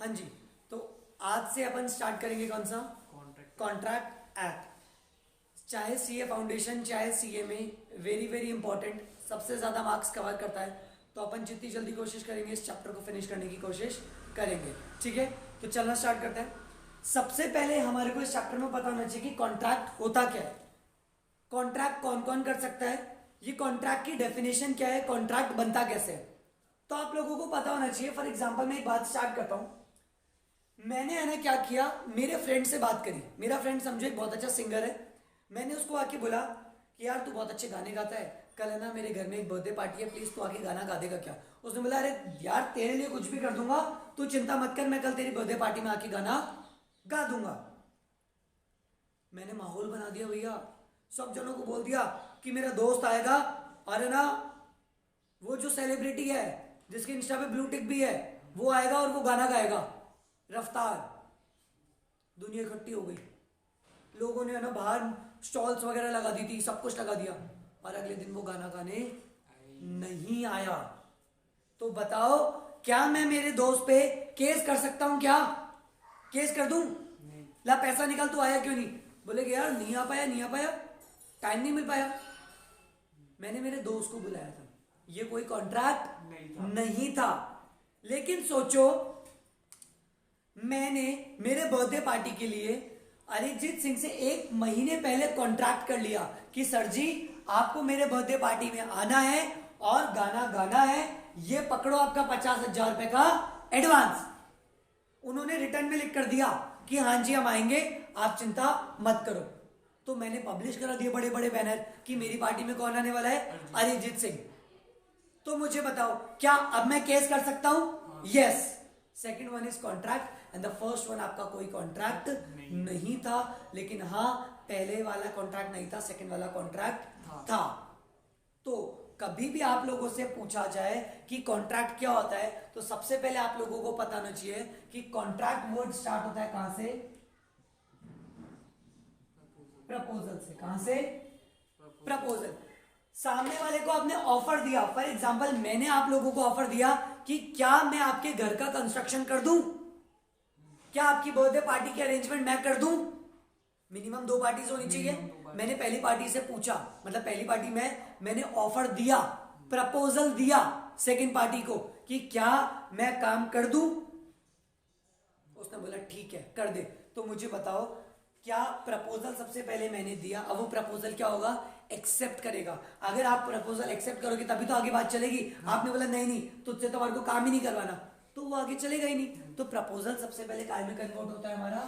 हाँ जी, तो आज से अपन स्टार्ट करेंगे कौन सा कॉन्ट्रैक्ट एक्ट। चाहे सीए फाउंडेशन चाहे सीए में वेरी वेरी इंपॉर्टेंट, सबसे ज़्यादा मार्क्स कवर करता है। तो अपन जितनी जल्दी कोशिश करेंगे इस चैप्टर को फिनिश करने की कोशिश करेंगे। ठीक है, तो चलना स्टार्ट करते हैं। सबसे पहले हमारे को इस चैप्टर में पता होना चाहिए कि कॉन्ट्रैक्ट होता क्या है, कॉन्ट्रैक्ट कौन कौन कर सकता है, ये कॉन्ट्रैक्ट की डेफिनेशन क्या है, कॉन्ट्रैक्ट बनता कैसे है। तो आप लोगों को पता होना चाहिए। फॉर एग्जाम्पल मैं एक बात स्टार्ट करता हूं। मैंने है ना क्या किया, मेरे फ्रेंड से बात करी। मेरा फ्रेंड समझो एक बहुत अच्छा सिंगर है। मैंने उसको आके बोला कि यार तू बहुत अच्छे गाने गाता है, कल है ना मेरे घर में एक बर्थडे पार्टी है, प्लीज तू आके गाना गा देगा क्या। उसने बोला अरे यार तेरे लिए कुछ भी कर दूंगा, तू चिंता मत कर, मैं कल तेरी बर्थडे पार्टी में आके गाना गा दूंगा। मैंने माहौल बना दिया भैया, सब जनों को बोल दिया कि मेरा दोस्त आएगा और है ना वो जो सेलिब्रिटी है जिसके इंस्टा पे ब्लू टिक भी है वो आएगा और वो गाना गाएगा। रफ्तार, दुनिया इकट्ठी हो गई। लोगों ने है ना बाहर स्टॉल्स वगैरह लगा दी थी, सब कुछ लगा दिया, और अगले दिन वो गाना गाने नहीं आया। तो बताओ क्या मैं मेरे दोस्त पे केस कर सकता हूं? क्या केस कर दूं? ला पैसा निकाल, तू आया क्यों नहीं? बोले कि यार नहीं आ पाया, नहीं आ पाया, टाइम नहीं मिल पाया। मैंने मेरे दोस्त को बुलाया था, ये कोई कॉन्ट्रैक्ट नहीं था। लेकिन सोचो मैंने मेरे बर्थडे पार्टी के लिए अरिजीत सिंह से 1 महीने पहले कॉन्ट्रैक्ट कर लिया कि सर जी आपको मेरे बर्थडे पार्टी में आना है और गाना गाना है, ये पकड़ो आपका 50,000 रुपए का एडवांस। उन्होंने रिटर्न में लिख कर दिया कि हाँ जी हम आएंगे, आप चिंता मत करो। तो मैंने पब्लिश करा दिए बड़े बड़े बैनर कि मेरी पार्टी में कौन आने वाला है, अरिजीत सिंह। तो मुझे बताओ क्या अब मैं केस कर सकता हूं? Yes. Second one is contract and the first one आपका कोई कॉन्ट्रैक्ट नहीं था। लेकिन हाँ पहले वाला कॉन्ट्रैक्ट नहीं था, सेकेंड वाला कॉन्ट्रैक्ट था। तो कभी भी आप लोगों से पूछा जाए कि कॉन्ट्रैक्ट क्या होता है, तो सबसे पहले आप लोगों को पता होना चाहिए कि कॉन्ट्रैक्ट वर्ड स्टार्ट होता है कहां से? प्रपोजल से। कहां से? प्रपोजल। सामने वाले को आपने ऑफर दिया। फॉर एग्जाम्पल मैंने आप लोगों को ऑफर दिया कि क्या मैं आपके घर का कंस्ट्रक्शन कर दूं, क्या आपकी बर्थडे पार्टी की अरेंजमेंट मैं कर दूं। मिनिमम 2 पार्टीज होनी चाहिए। मैंने पहली पार्टी से पूछा, मतलब पहली पार्टी में मैंने ऑफर दिया, प्रपोजल दिया सेकंड पार्टी को कि क्या मैं काम कर दूं। उसने बोला ठीक है कर दे। तो मुझे बताओ क्या प्रपोजल सबसे पहले मैंने दिया, अब वो प्रपोजल क्या होगा? एक्सेप्ट करेगा। अगर आप प्रपोजल एक्सेप्ट करोगे तभी तो आगे बात चलेगी। आपने बोला नहीं नहीं तुझसे तो हमारे को काम ही नहीं करवाना, तो वो आगे चलेगा ही नहीं। तो प्रपोजल सबसे पहले काय में कन्वर्ट होता है? हमारा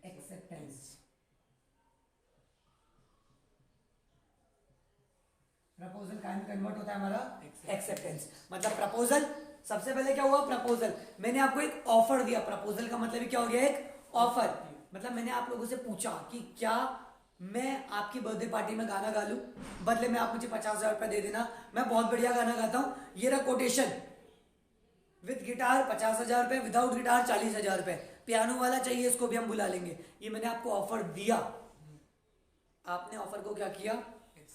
एक्सेप्टेंस। प्रपोजल काय में कन्वर्ट होता है? हमारा एक्सेप्टेंस। मतलब प्रपोजल सबसे पहले क्या हुआ? प्रपोजल। मैंने आपको एक ऑफर दिया, प्रपोजल का मतलब क्या हो गया? एक ऑफर। मतलब मैंने आप लोगों से पूछा कि क्या मैं आपकी बर्थडे पार्टी में गाना गा लूं, बदले में आप मुझे 50,000 रुपए दे देना, मैं बहुत बढ़िया गाना गाता हूं, ये रहा कोटेशन। विद गिटार 50,000 रुपए, विदाउट गिटार 40,000 रुपए, पियानो वाला चाहिए इसको भी हम बुला लेंगे। ये मैंने आपको ऑफर दिया, आपने ऑफर को क्या किया?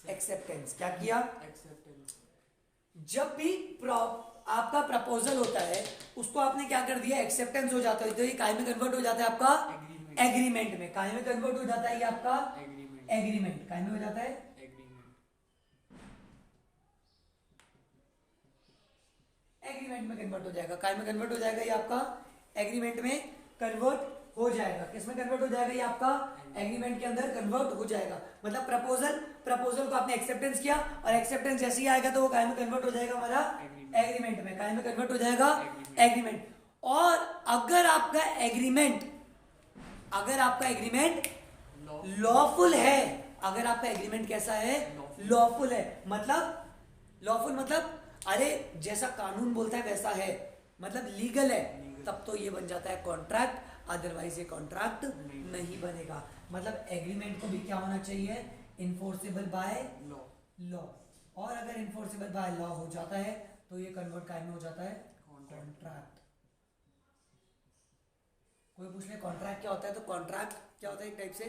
एक्सेप्टेंस। क्या किया? एक्सेप्टेंस। जब भी आपका प्रपोजल होता है उसको आपने क्या कर दिया? एक्सेप्टेंस हो जाता है। तो ये काय में कन्वर्ट हो जाता है? आपका एग्रीमेंट में। काय में कन्वर्ट हो जाता है? ये आपका एग्रीमेंट। काय में हो जाता है? एग्रीमेंट में कन्वर्ट हो जाएगा। काय में कन्वर्ट हो जाएगा? ये आपका एग्रीमेंट में कन्वर्ट हो जाएगा। किसमें कन्वर्ट हो जाएगा? ये आपका एग्रीमेंट के अंदर कन्वर्ट हो जाएगा। मतलब प्रपोजल को आपने एक्सेप्टेंस किया और एक्सेप्टेंस जैसे ही आएगा तो वो काय में कन्वर्ट हो जाएगा? हमारा एग्रीमेंट में। काय में कन्वर्ट हो जाएगा? एग्रीमेंट। और अगर आपका एग्रीमेंट लॉफुल है, अगर आपका एग्रीमेंट कैसा है? लॉफुल है। मतलब अरे जैसा कानून बोलता है वैसा है, मतलब लीगल है, तब तो ये बन जाता है कॉन्ट्रैक्ट, अदरवाइज ये कॉन्ट्रैक्ट नहीं बनेगा। मतलब एग्रीमेंट को भी क्या होना चाहिए? Enforceable by law. और अगर इन्फोर्सेबल बाय लॉ हो जाता है तो ये कन्वर्ट काय में हो जाता है? कॉन्ट्रैक्ट। कोई पूछ ले कॉन्ट्रैक्ट क्या होता है, तो कॉन्ट्रैक्ट क्या होता है, एक टाइप से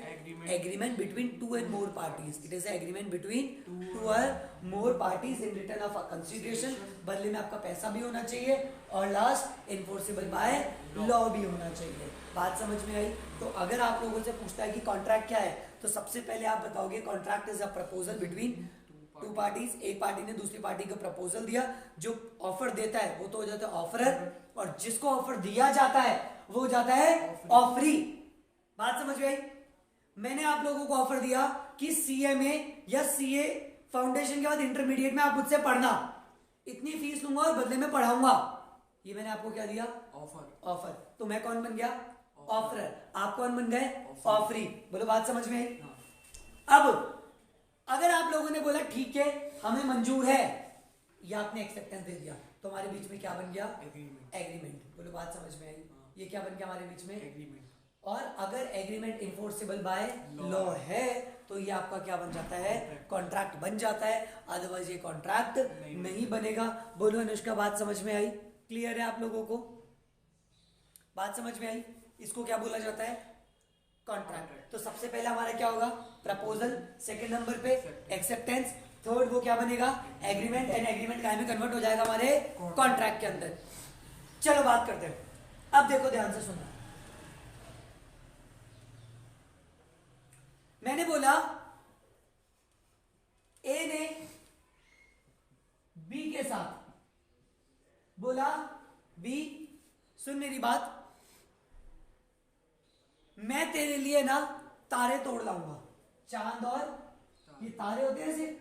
agreement between two and more parties. It is agreement between two or more parties in return of a consideration. बदले में आपका पैसा भी होना चाहिए और लास्ट इन्फोर्सेबल बाय लॉ भी होना चाहिए। बात समझ में आई? तो अगर आप लोगों से पूछता है कि कॉन्ट्रैक्ट क्या है, तो सबसे पहले आप बताओगे contract is a proposal between two parties. एक पार्टी ने दूसरी पार्टी को प्रपोजल दिया, जो ऑफर देता है वो तो हो जाता है ऑफरर, और जिसको ऑफर दिया जाता है वो हो जाता है ऑफरी। बात समझ में आई? मैंने आप लोगों को ऑफर दिया कि सीएमए या सीए फाउंडेशन के बाद इंटरमीडिएट में आप मुझसे पढ़ना, इतनी फीस लूंगा और बदले में पढ़ाऊंगा। ये मैंने आपको क्या दिया? ऑफर। तो मैं कौन बन गया? ऑफरर। आप कौन बन गए? ऑफरी। बोलो बात समझ में आई? अब अगर आप लोगों ने बोला ठीक है हमें मंजूर है, या आपने एक्सेप्टेंस दे दिया, तो हमारे बीच में क्या बन गया? एग्रीमेंट। बोलो बात समझ में आई? ये क्या बन गया हमारे बीच में? एग्रीमेंट। और अगर एग्रीमेंट इन्फोर्सेबल बाय लॉ है तो ये आपका क्या बन जाता है? कॉन्ट्रैक्ट बन जाता है। अदरवाइज ये कॉन्ट्रैक्ट नहीं बनेगा। बोलो अनुष्का बात समझ में आई? क्लियर है आप लोगों को? बात समझ में आई? इसको क्या बोला जाता है? कॉन्ट्रैक्ट। तो सबसे पहले हमारा क्या होगा? प्रपोजल। सेकंड नंबर पे एक्सेप्टेंस। थर्ड वो क्या बनेगा? एग्रीमेंट। एंड एग्रीमेंट काय में कन्वर्ट हो जाएगा? हमारे कॉन्ट्रैक्ट के अंदर। चलो बात करते हैं। अब देखो ध्यान से सुनना। मैंने बोला ए ने बी के साथ बोला, बी सुन मेरी बात, मैं तेरे लिए ना तारे तोड़ लाऊंगा, चांद और ये तारे होते हैं ऐसे,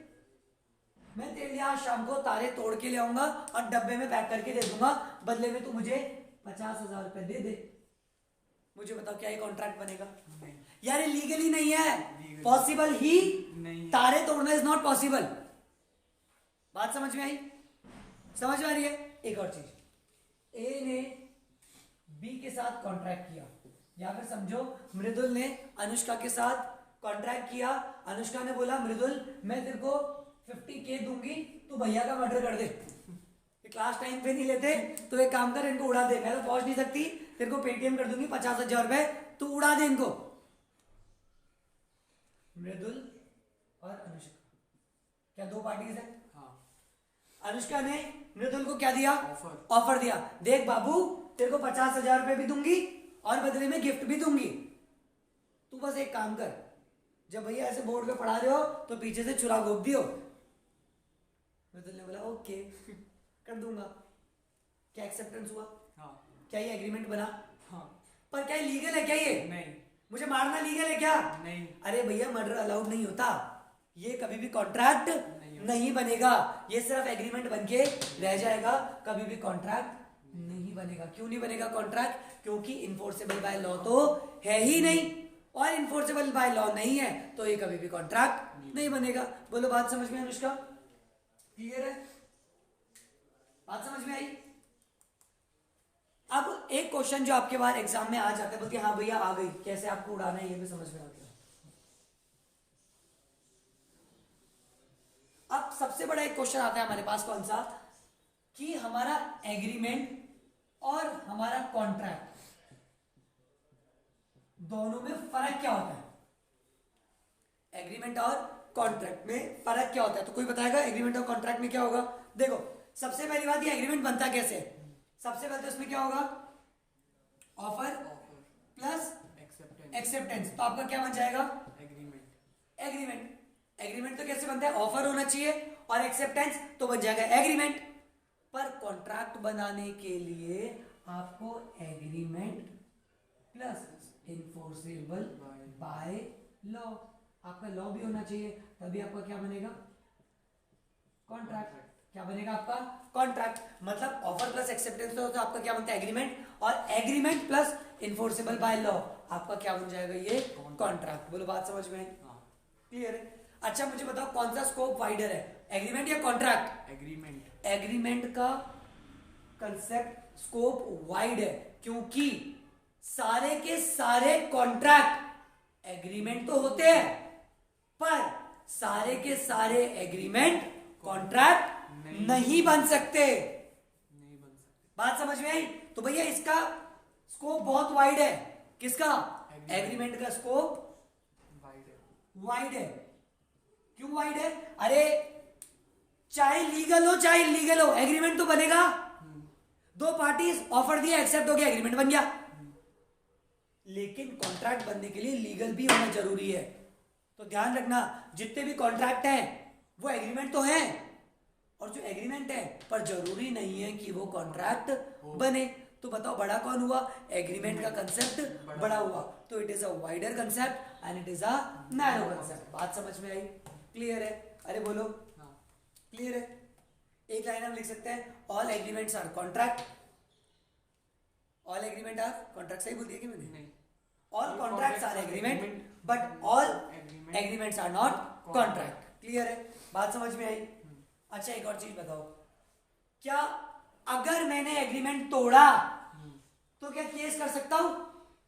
मैं तेरे लिए आज शाम को तारे तोड़ के ले आऊंगा और डब्बे में पैक करके दे दूंगा, बदले में तू मुझे 50,000 रुपए दे दे। मुझे बताओ क्या ये कॉन्ट्रैक्ट बनेगा? यार ये लीगली नहीं है, पॉसिबल ही नहीं। तारे तोड़ना इज नॉट पॉसिबल। बात समझ में आई? समझ में आ रही है? एक और चीज, ए ने बी के साथ कॉन्ट्रैक्ट किया, या फिर समझो मृदुल ने अनुष्का के साथ कॉन्ट्रैक्ट किया। अनुष्का ने बोला मृदुल मैं तेरे को 50K दूंगी, तू भैया का मर्डर कर दे। क्लास टाइम पे नहीं लेते तो एक काम कर, इनको उड़ा दे, मैं तो पहुंच नहीं सकती, तेरे को पेटीएम कर दूंगी 50,000 रुपए, तू उड़ा दे इनको। मृदुल और अनुष्का क्या दो पार्टीज है? हाँ। अनुष्का ने मृदुल को क्या दिया? ऑफर दिया, देख बाबू तेरे को 50,000 रुपए भी दूंगी और बदले में गिफ्ट भी दूंगी, तू बस एक काम कर, जब भैया ऐसे बोर्ड पे पढ़ा रहे हो तो पीछे से छुरा घोप दियो। मृदुल ने बोला ओके कर दूंगा। क्या एक्सेप्टेंस हुआ? हाँ। क्या ये एग्रीमेंट बना? हाँ। पर क्या लीगल है? क्या ये? नहीं। मुझे मारना लीगल है क्या? नहीं। अरे भैया मर्डर अलाउड नहीं होता, ये कभी भी कॉन्ट्रैक्ट नहीं बनेगा, ये सिर्फ एग्रीमेंट बनके रह जाएगा, कभी भी कॉन्ट्रैक्ट नहीं बनेगा। क्यों नहीं बनेगा कॉन्ट्रैक्ट? क्योंकि इन्फोर्सेबल बाय लॉ तो है ही नहीं, और इन्फोर्सेबल बाय लॉ नहीं है तो ये कभी भी कॉन्ट्रैक्ट नहीं बनेगा। बोलो बात समझ में अनुष्का? क्लियर है? बात समझ में आई? अब एक क्वेश्चन जो आपके बाहर एग्जाम में आ जाता है, बोलते हाँ भैया आ गई, कैसे आपको उड़ाना है ये भी समझ में आ गया। अब सबसे बड़ा एक क्वेश्चन आता है हमारे पास, कौन सा? कि हमारा एग्रीमेंट और हमारा कॉन्ट्रैक्ट दोनों में फर्क क्या होता है? एग्रीमेंट और कॉन्ट्रैक्ट में फर्क क्या होता है? तो कोई बताएगा एग्रीमेंट और कॉन्ट्रैक्ट में क्या होगा? देखो सबसे पहली बात, ये एग्रीमेंट बनता कैसे? सबसे पहले तो इसमें क्या होगा? Offer plus acceptance. तो आपका क्या बन जाएगा? एग्रीमेंट। एग्रीमेंट तो कैसे बनता है? ऑफर होना चाहिए और एक्सेप्टेंस तो बन जाएगा एग्रीमेंट। पर कॉन्ट्रैक्ट बनाने के लिए आपको agreement plus enforceable by law, आपका लॉ भी होना चाहिए, तभी आपका क्या बनेगा? कॉन्ट्रैक्ट। क्या बनेगा आपका? कॉन्ट्रैक्ट। मतलब ऑफर प्लस एक्सेप्टेंस तो आपका क्या बनता है? एग्रीमेंट, और agreement plus enforceable by law आपका क्या बन जाएगा? ये कॉन्ट्रैक्ट। बोलो बात समझ में? क्लियर है? अच्छा मुझे बताओ कौन सा स्कोप वाइडर है, एग्रीमेंट या कॉन्ट्रैक्ट? एग्रीमेंट। एग्रीमेंट का कंसेप्ट स्कोप वाइड है, क्योंकि सारे के सारे कॉन्ट्रैक्ट एग्रीमेंट तो होते हैं, पर सारे के सारे एग्रीमेंट कॉन्ट्रैक्ट नहीं बन सकते। बात समझ में आई? तो भैया इसका स्कोप बहुत वाइड है, किसका? एग्रीमेंट का स्कोप वाइड है। क्यों वाइड है? अरे चाहे लीगल हो चाहे इलीगल हो, एग्रीमेंट तो बनेगा। दो पार्टीज ऑफर दिया, एक्सेप्ट हो गया, एग्रीमेंट बन गया। लेकिन कॉन्ट्रैक्ट बनने के लिए लीगल भी होना जरूरी है। तो ध्यान रखना, जितने भी कॉन्ट्रैक्ट हैं वो एग्रीमेंट तो हैं, और जो एग्रीमेंट है पर जरूरी नहीं है कि वो कॉन्ट्रैक्ट बने। तो बताओ बड़ा कौन हुआ? एग्रीमेंट का कंसेप्ट बड़ा हुआ। तो it is a wider concept and it is a narrow concept. बात समझ में आई? क्लियर है? अरे बोलो क्लियर है? एक लाइन हम लिख सकते हैं, all agreements are contract. All agreement are contract, सही बोल दिया कि मैंने? All contracts are agreement but all agreements are not contract. Clear है? बात समझ में आई? अच्छा एक और चीज बताओ, क्या अगर मैंने एग्रीमेंट तोड़ा तो क्या केस कर सकता हूं?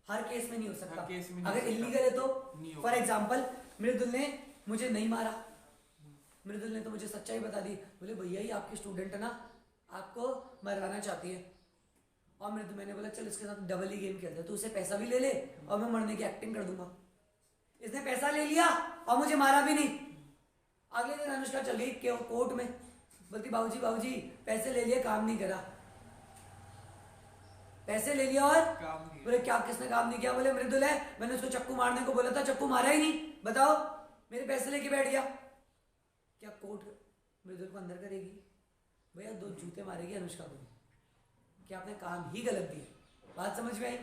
हर केस में नहीं हो सकता। अगर इलीगल है तो, फॉर एग्जाम्पल मृदुल ने मुझे नहीं मारा, मृदुल ने तो मुझे सच्चाई बता दी, बोले भैया ही आपकी स्टूडेंट है ना, आपको मरवाना चाहती है। और मृदुल, मैंने बोला चल इसके साथ डबल ही गेम खेलते, तू उसे पैसा भी ले ले और मैं मरने की एक्टिंग कर दूंगा। इसने पैसा ले लिया और मुझे मारा भी नहीं। अगले दिन अनुष्का चल गई कोर्ट में, बोलती बाबूजी बाबूजी पैसे ले लिए, काम नहीं करा। पैसे ले लिया और बोले क्या, किसने काम नहीं किया? बोले मृदुल है, मैंने उसको चक्कू मारने को बोला था, चक्कू मारा ही नहीं। बताओ, मेरे पैसे लेके बैठ गया। क्या कोर्ट मृदुल को अंदर करेगी? भैया 2 जूते मारेगी अनुष्का को, क्या आपने काम ही गलत दिया। बात समझ में आई?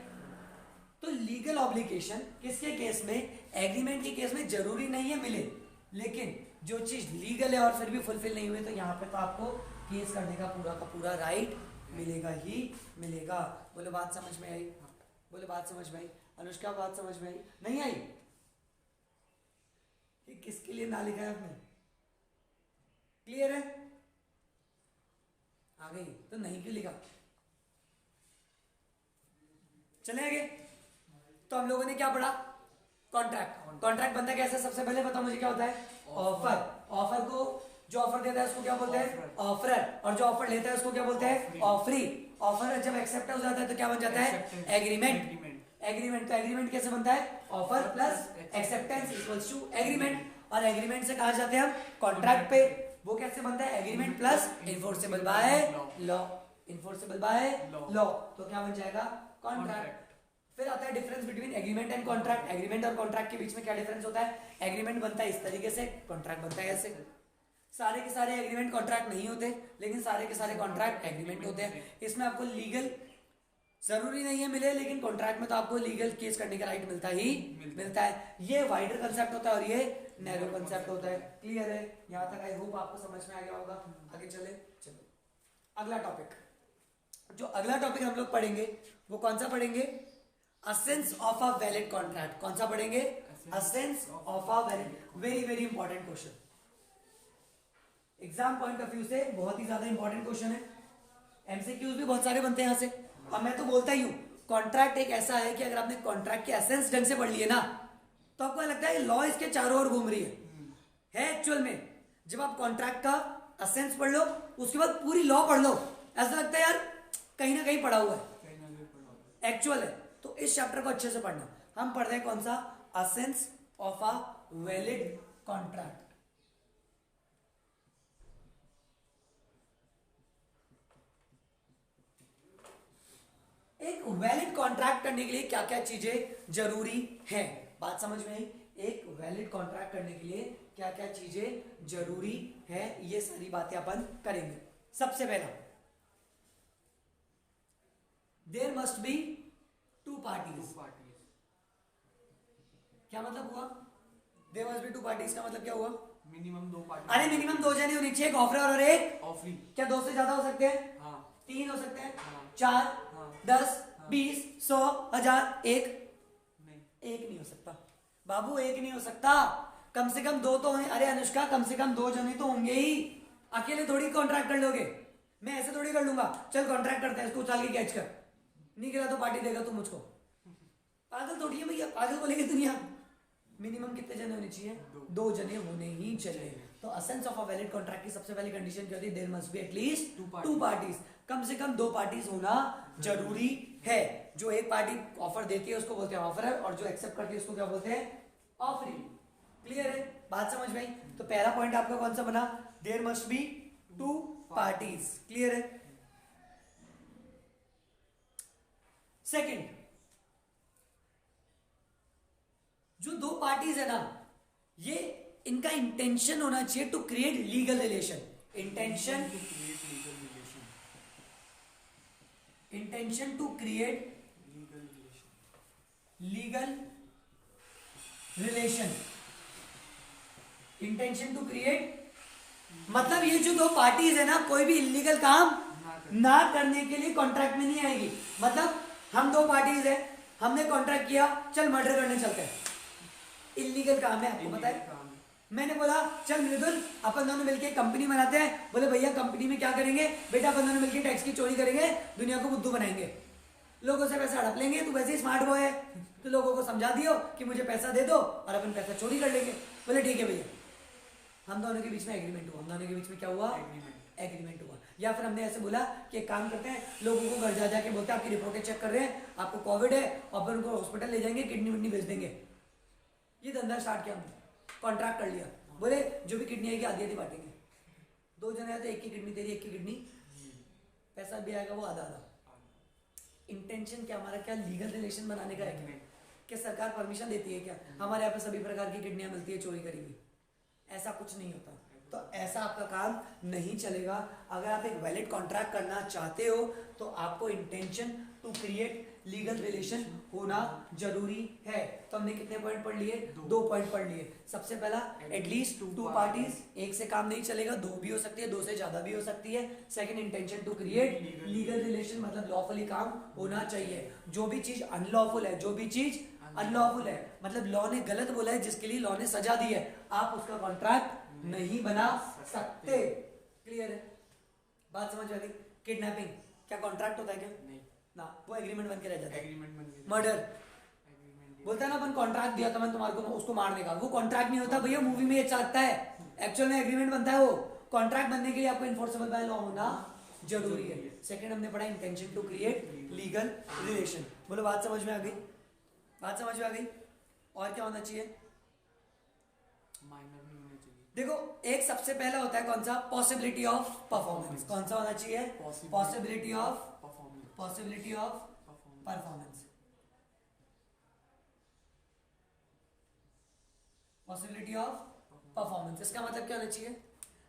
तो लीगल ऑब्लिगेशन किसके केस में? एग्रीमेंट के केस में जरूरी नहीं है मिले, लेकिन जो चीज लीगल है और फिर भी फुलफिल नहीं हुए तो यहाँ पे तो आपको केस करने का पूरा राइट मिलेगा ही मिलेगा। बोले बात समझ में आई? बोले बात समझ में आई? अनुष्का बात समझ में आई? नहीं आई? ये किसके लिए ना लिखा है आपने? क्लियर है? आ गई तो नहीं क्यों लिखा? चले आगे। तो हम लोगों ने क्या पढ़ा? कॉन्ट्रैक्ट। कॉन्ट्रैक्ट बनता कैसे? सबसे पहले बताओ मुझे क्या होता है? ऑफर। ऑफर को जो ऑफर देता है उसको क्या बोलते हैं? ऑफरर। और जो ऑफर लेता है उसको क्या बोलते हैं? ऑफरी। ऑफर जब एक्सेप्ट हो जाता है तो क्या बन जाता है? एग्रीमेंट। एग्रीमेंट। तो एग्रीमेंट कैसे बनता है? Offer plus acceptance equals to agreement. और एग्रीमेंट से कहा जाते हैं हम कॉन्ट्रैक्ट पे। वो कैसे बनता है? Agreement plus enforceable by law. Enforceable by law. तो क्या बन जाएगा? कॉन्ट्रैक्ट। फिर आता है difference between agreement and contract. Agreement और कॉन्ट्रैक्ट के बीच में क्या डिफरेंस होता है? एग्रीमेंट बनता है इस तरीके से, कॉन्ट्रैक्ट बनता है ऐसे। सारे के सारे एग्रीमेंट कॉन्ट्रैक्ट नहीं होते, लेकिन सारे के सारे कॉन्ट्रैक्ट एग्रीमेंट होते हैं। इसमें आपको लीगल जरूरी नहीं है मिले, लेकिन कॉन्ट्रैक्ट में तो आपको लीगल केस करने का राइट मिलता ही मिलता है। ये वाइडर कंसेप्ट होता है और ये नैरो कंसेप्ट होता है। क्लियर है? यहाँ तक आई होप आपको समझ में आ गया होगा। आगे चले। चलो अगला टॉपिक, जो अगला टॉपिक हम लोग पढ़ेंगे वो कौन सा पढ़ेंगे? असेंस ऑफ अ वैलिड कॉन्ट्रैक्ट। कौन सा पढ़ेंगे? असेंस of a valid. Very very important question, exam point of view से बहुत ही ज्यादा इंपॉर्टेंट क्वेश्चन है। एमसीक्यूज भी बहुत सारे बनते हैं यहाँ से। और मैं तो बोलता ही हूँ, कॉन्ट्रैक्ट एक ऐसा है कि अगर आपने कॉन्ट्रैक्ट के एसेंस ढंग से पढ़ लिए ना तो आपको लगता है लॉ इसके चारों ओर घूम रही है एक्चुअल में। जब आप कॉन्ट्रैक्ट का एसेंस पढ़ लो उसके बाद पूरी लॉ पढ़ लो, ऐसा लगता है यार कहीं ना कहीं पढ़ा हुआ है, एक्चुअल है। तो इस चैप्टर को अच्छे से पढ़ना। हम पढ़ रहे हैं कौन सा? Essence of a valid contract. एक वैलिड कॉन्ट्रैक्ट करने के लिए क्या क्या चीजें जरूरी है? बात समझ में आई? एक वैलिड कॉन्ट्रैक्ट करने के लिए क्या क्या चीजें जरूरी है, ये सारी बातें अपन करेंगे। सबसे पहला, there must be two parties. क्या मतलब हुआ? There must be two parties का मतलब क्या हुआ? Minimum 2 party. अरे मिनिमम 2 जने होनी चाहिए, एक ऑफरर और एक ऑफरी। क्या 2 से ज्यादा हो सकते हैं? हाँ। 3 हो सकते हैं? हाँ। 4, हाँ। 10, हाँ। 20, 100, 1000, एक नहीं, एक नहीं हो सकता बाबू, एक नहीं हो सकता। कम से कम 2 तो होंगे। अरे अनुष्का कम से कम 2 जने तो होंगे ही, अकेले थोड़ी कॉन्ट्रैक्ट कर लोगे। मैं ऐसे थोड़ी कर लूंगा, चल कॉन्ट्रैक्ट करते हैं, इसको उछाल के कैच कर, नहीं गिरा तो पार्टी देगा तू मुझको। पागल थोड़ी है भैया, पागल बोलेगी दुनिया। मिनिमम कितने जने होने चाहिए? दो। 2 जने होने ही चाहिए। तो essence of a valid contract की सबसे पहली कंडीशन क्या होती है? There must be at least two parties, कम से कम 2 पार्टीज होना जरूरी है। जो एक पार्टी ऑफर देती है उसको बोलते हैं ऑफरर, और जो एक्सेप्ट करती है उसको क्या बोलते हैं? ऑफरी। क्लियर है? बात समझ में आई? तो पहला पॉइंट आपका कौन सा बना? There must be 2 parties. Clear है? सेकंड, जो 2 पार्टीज है ना, ये इनका इंटेंशन होना चाहिए to create legal relation. Intention to create legal relation. Intention to create मतलब ये जो 2 पार्टीज है ना, कोई भी इलीगल काम ना करने के लिए कॉन्ट्रैक्ट में नहीं आएगी। मतलब हम 2 पार्टीज है, हमने कॉन्ट्रैक्ट किया, चल मर्डर करने चलते हैं, इलीगल काम है, आपको पता है। मैंने बोला चल मृदुल अपन दोनों मिलके कंपनी बनाते हैं। बोले भैया कंपनी में क्या करेंगे? बेटा अपन दोनों मिलके टैक्स की चोरी करेंगे, दुनिया को बुद्धू बनाएंगे, लोगों से पैसा हड़प लेंगे, तू वैसे ही स्मार्ट बॉय है तो लोगों को समझा दियो कि मुझे पैसा दे दो और अपन पैसा चोरी कर लेंगे। बोले ठीक है भैया। हम दोनों के बीच में एग्रीमेंट हुआ। हम दोनों के बीच में क्या हुआ? एग्रीमेंट हुआ। या फिर हमने ऐसे बोला कि एक काम करते हैं, लोगों को घर जा जाके बोलते हैं आपकी रिपोर्टें चेक कर रहे हैं, आपको कोविड है, और फिर उनको हॉस्पिटल ले जाएंगे, किडनी विडनी भेज देंगे। ये धंधा स्टार्ट किया हमने, कॉन्ट्रैक्ट कर लिया। बोले जो भी किडनी आएगी आधी आधी बांटेंगे, 2 जने आए तो एक की किडनी तेरी, एक की किडनी, पैसा भी आएगा वो आधा आधा। इंटेंशन क्या हमारा? क्या लीगल रिलेशन बनाने का है? क्या सरकार परमिशन देती है क्या हमारे यहाँ पे सभी प्रकार की किडनियां मिलती है चोरी करेंगी? ऐसा कुछ नहीं होता। तो ऐसा आपका काम नहीं चलेगा। अगर आप एक वैलिड कॉन्ट्रैक्ट करना चाहते हो तो आपको intention to create legal relation होना जरूरी है। तो हमने कितने पॉइंट पढ़ लिए? 2 पॉइंट पढ़ लिए। सबसे पहला एटलीस्ट 2 पार्टीज, एक से काम नहीं चलेगा, 2 भी हो सकती है, 2 से ज्यादा भी हो सकती है। Second, intention to create legal relation, मतलब लॉफुली काम होना चाहिए। जो भी चीज अनलॉफुल है, जो भी चीज अनलॉफुल है, मतलब लॉ ने गलत बोला है, जिसके लिए लॉ ने सजा दी है, आप उसका कॉन्ट्रैक्ट नहीं बना सकते। क्लियर है? बात समझ आ गई? किडनैपिंग क्या कॉन्ट्रैक्ट होता है क्या? नहीं ना, वो एग्रीमेंट बन के रह जाता है। एग्रीमेंट बन गया। मर्डर बोलता है ना अपन कॉन्ट्रैक्ट दिया था मैंने तुम्हारे को उसको मारने का, वो कॉन्ट्रैक्ट नहीं होता भैया। मूवी में ये चाहता है, एक्चुअल में एग्रीमेंट बनता है। वो कॉन्ट्रैक्ट बनने के लिए आपको इन्फोर्सेबल बाय लॉ होना जरूरी है। सेकंड हमने पढ़ा intention to create legal relation. बोलो बात समझ में आ गई? बात समझ में आ गई? और क्या होना चाहिए? माइनर नहीं होने चाहिए। देखो एक सबसे पहला होता है कौन सा? Possibility of performance. कौन सा होना चाहिए? Possibility of performance. Possibility of performance, इसका मतलब क्या होना चाहिए?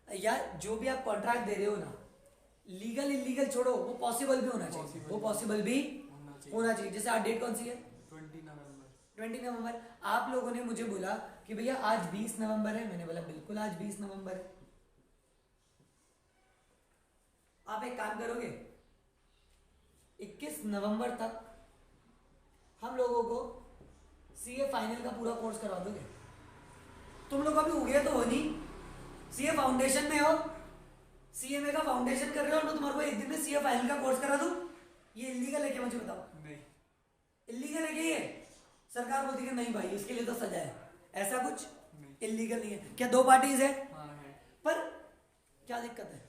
यार जो भी आप कॉन्ट्रैक्ट दे रहे हो ना, लीगल इलीगल छोड़ो, वो पॉसिबल भी होना चाहिए। वो पॉसिबल भी होना चाहिए। जैसे आज डेट कौन सी है? 20 नवंबर। आप लोगों ने मुझे बोला कि भैया आज 20 नवंबर है। मैंने बोला बिल्कुल आज 20 नवंबर है। आप एक काम करोगे, 21 नवंबर तक हम लोगों को सीए फाइनल का पूरा कोर्स करवा दोगे? तुम लोग अभी उगे तो हो नहीं, सीए फाउंडेशन में हो, सीएमए का फाउंडेशन कर रहे हो, और मैं तुम्हारे को एक दिन में सीए फाइनल का कोर्स करा दूं? ये इलीगल है क्या? मुझे बताओ। नहीं इलीगल है क्या ये? सरकार बोलती है नहीं भाई इसके लिए तो सजा है। ऐसा कुछ इलीगल नहीं है। क्या 2 पार्टीज है? हाँ है। पर क्या दिक्कत है?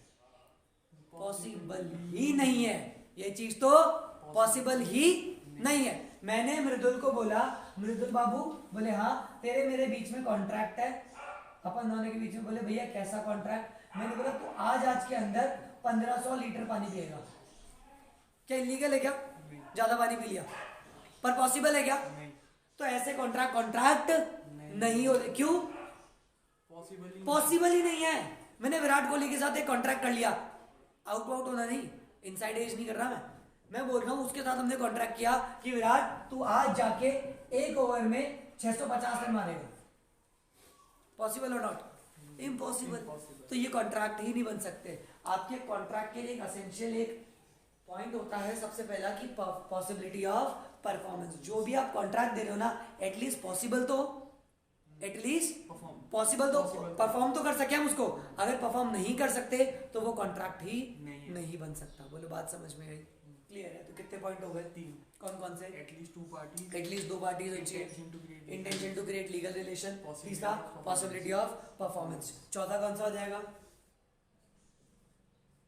पॉसिबल ही नहीं है। ये चीज तो पॉसिबल ही नहीं है। मैंने मृदुल को बोला, मृदुल बाबू, बोले हाँ तेरे मेरे बीच में कॉन्ट्रैक्ट है, अपन दोनों के बीच में। बोले भैया कैसा कॉन्ट्रैक्ट? मैंने बोला तो आज के अंदर 1500 लीटर पानी पिएगा। क्या इलीगल है क्या? ज्यादा पानी पी लिया, पर पॉसिबल है क्या? नहीं। तो ऐसे कॉन्ट्रैक्ट नहीं होते। क्यों? पॉसिबल ही नहीं है। मैंने विराट कोहली के साथ एक कॉन्ट्रैक्ट कर लिया, आउट होना नहीं, इनसाइड एज नहीं कर रहा मैं बोल रहा हूं उसके साथ हमने कॉन्ट्रैक्ट किया कि विराट तू आज जाके 1 ओवर में 650 रन मारेगा। पॉसिबल और नॉट? इम्पॉसिबल। तो ये कॉन्ट्रैक्ट ही नहीं बन सकते। आपके कॉन्ट्रैक्ट के लिए एक असेंशियल एक पॉइंट होता है सबसे पहला कि पॉसिबिलिटी ऑफ परफॉर्मेंस। जो भी आप कॉन्ट्रैक्ट दे रहे हो ना, एटलीस्ट पॉसिबल तो पॉसिबल तो परफॉर्म तो कर सके हम उसको। अगर परफॉर्म नहीं कर सकते तो वो कॉन्ट्रैक्ट ही नहीं बन सकता। बोलो बात समझ में आई? क्लियर है। तो कितने पॉइंट हो गए? 3। कौन कौन से? एटलीस्ट 2 पार्टीज, एटलीस्ट 2 पार्टीज होनी चाहिए, intention to create intention to create legal relation, Possibility तीसरा of performance. Possibility of performance. चौथा कौन सा हो जाएगा?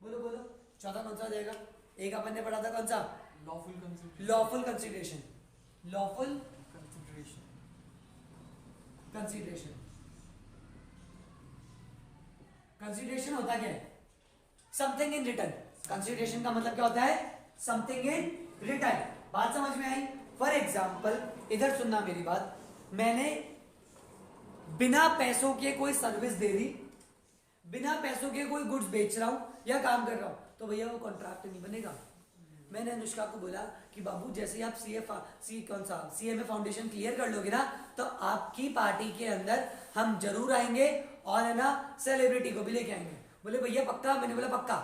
बोलो बोलो, चौथा कौन सा हो जाएगा? एक अपन ने पढ़ा था कौन सा? Lawful consideration, lawful consideration, lawful consideration, consideration. Consideration होता क्या है? Something in return. कंसिडरेशन का मतलब क्या होता है? Something in return. बात समझ में आई? फॉर एग्जाम्पल, इधर सुनना मेरी बात, मैंने बिना पैसों के कोई सर्विस दे दी, बिना पैसों के कोई गुड्स बेच रहा हूं या काम कर रहा हूं, तो भैया वो कॉन्ट्रैक्ट नहीं बनेगा। मैंने अनुष्का को बोला कि बाबू जैसे ही आप सीएमए फाउंडेशन क्लियर कर लोगे ना, तो आपकी पार्टी के अंदर हम जरूर आएंगे और है ना सेलिब्रिटी को भी लेके आएंगे। बोले भैया पक्का? मैंने बोला पक्का।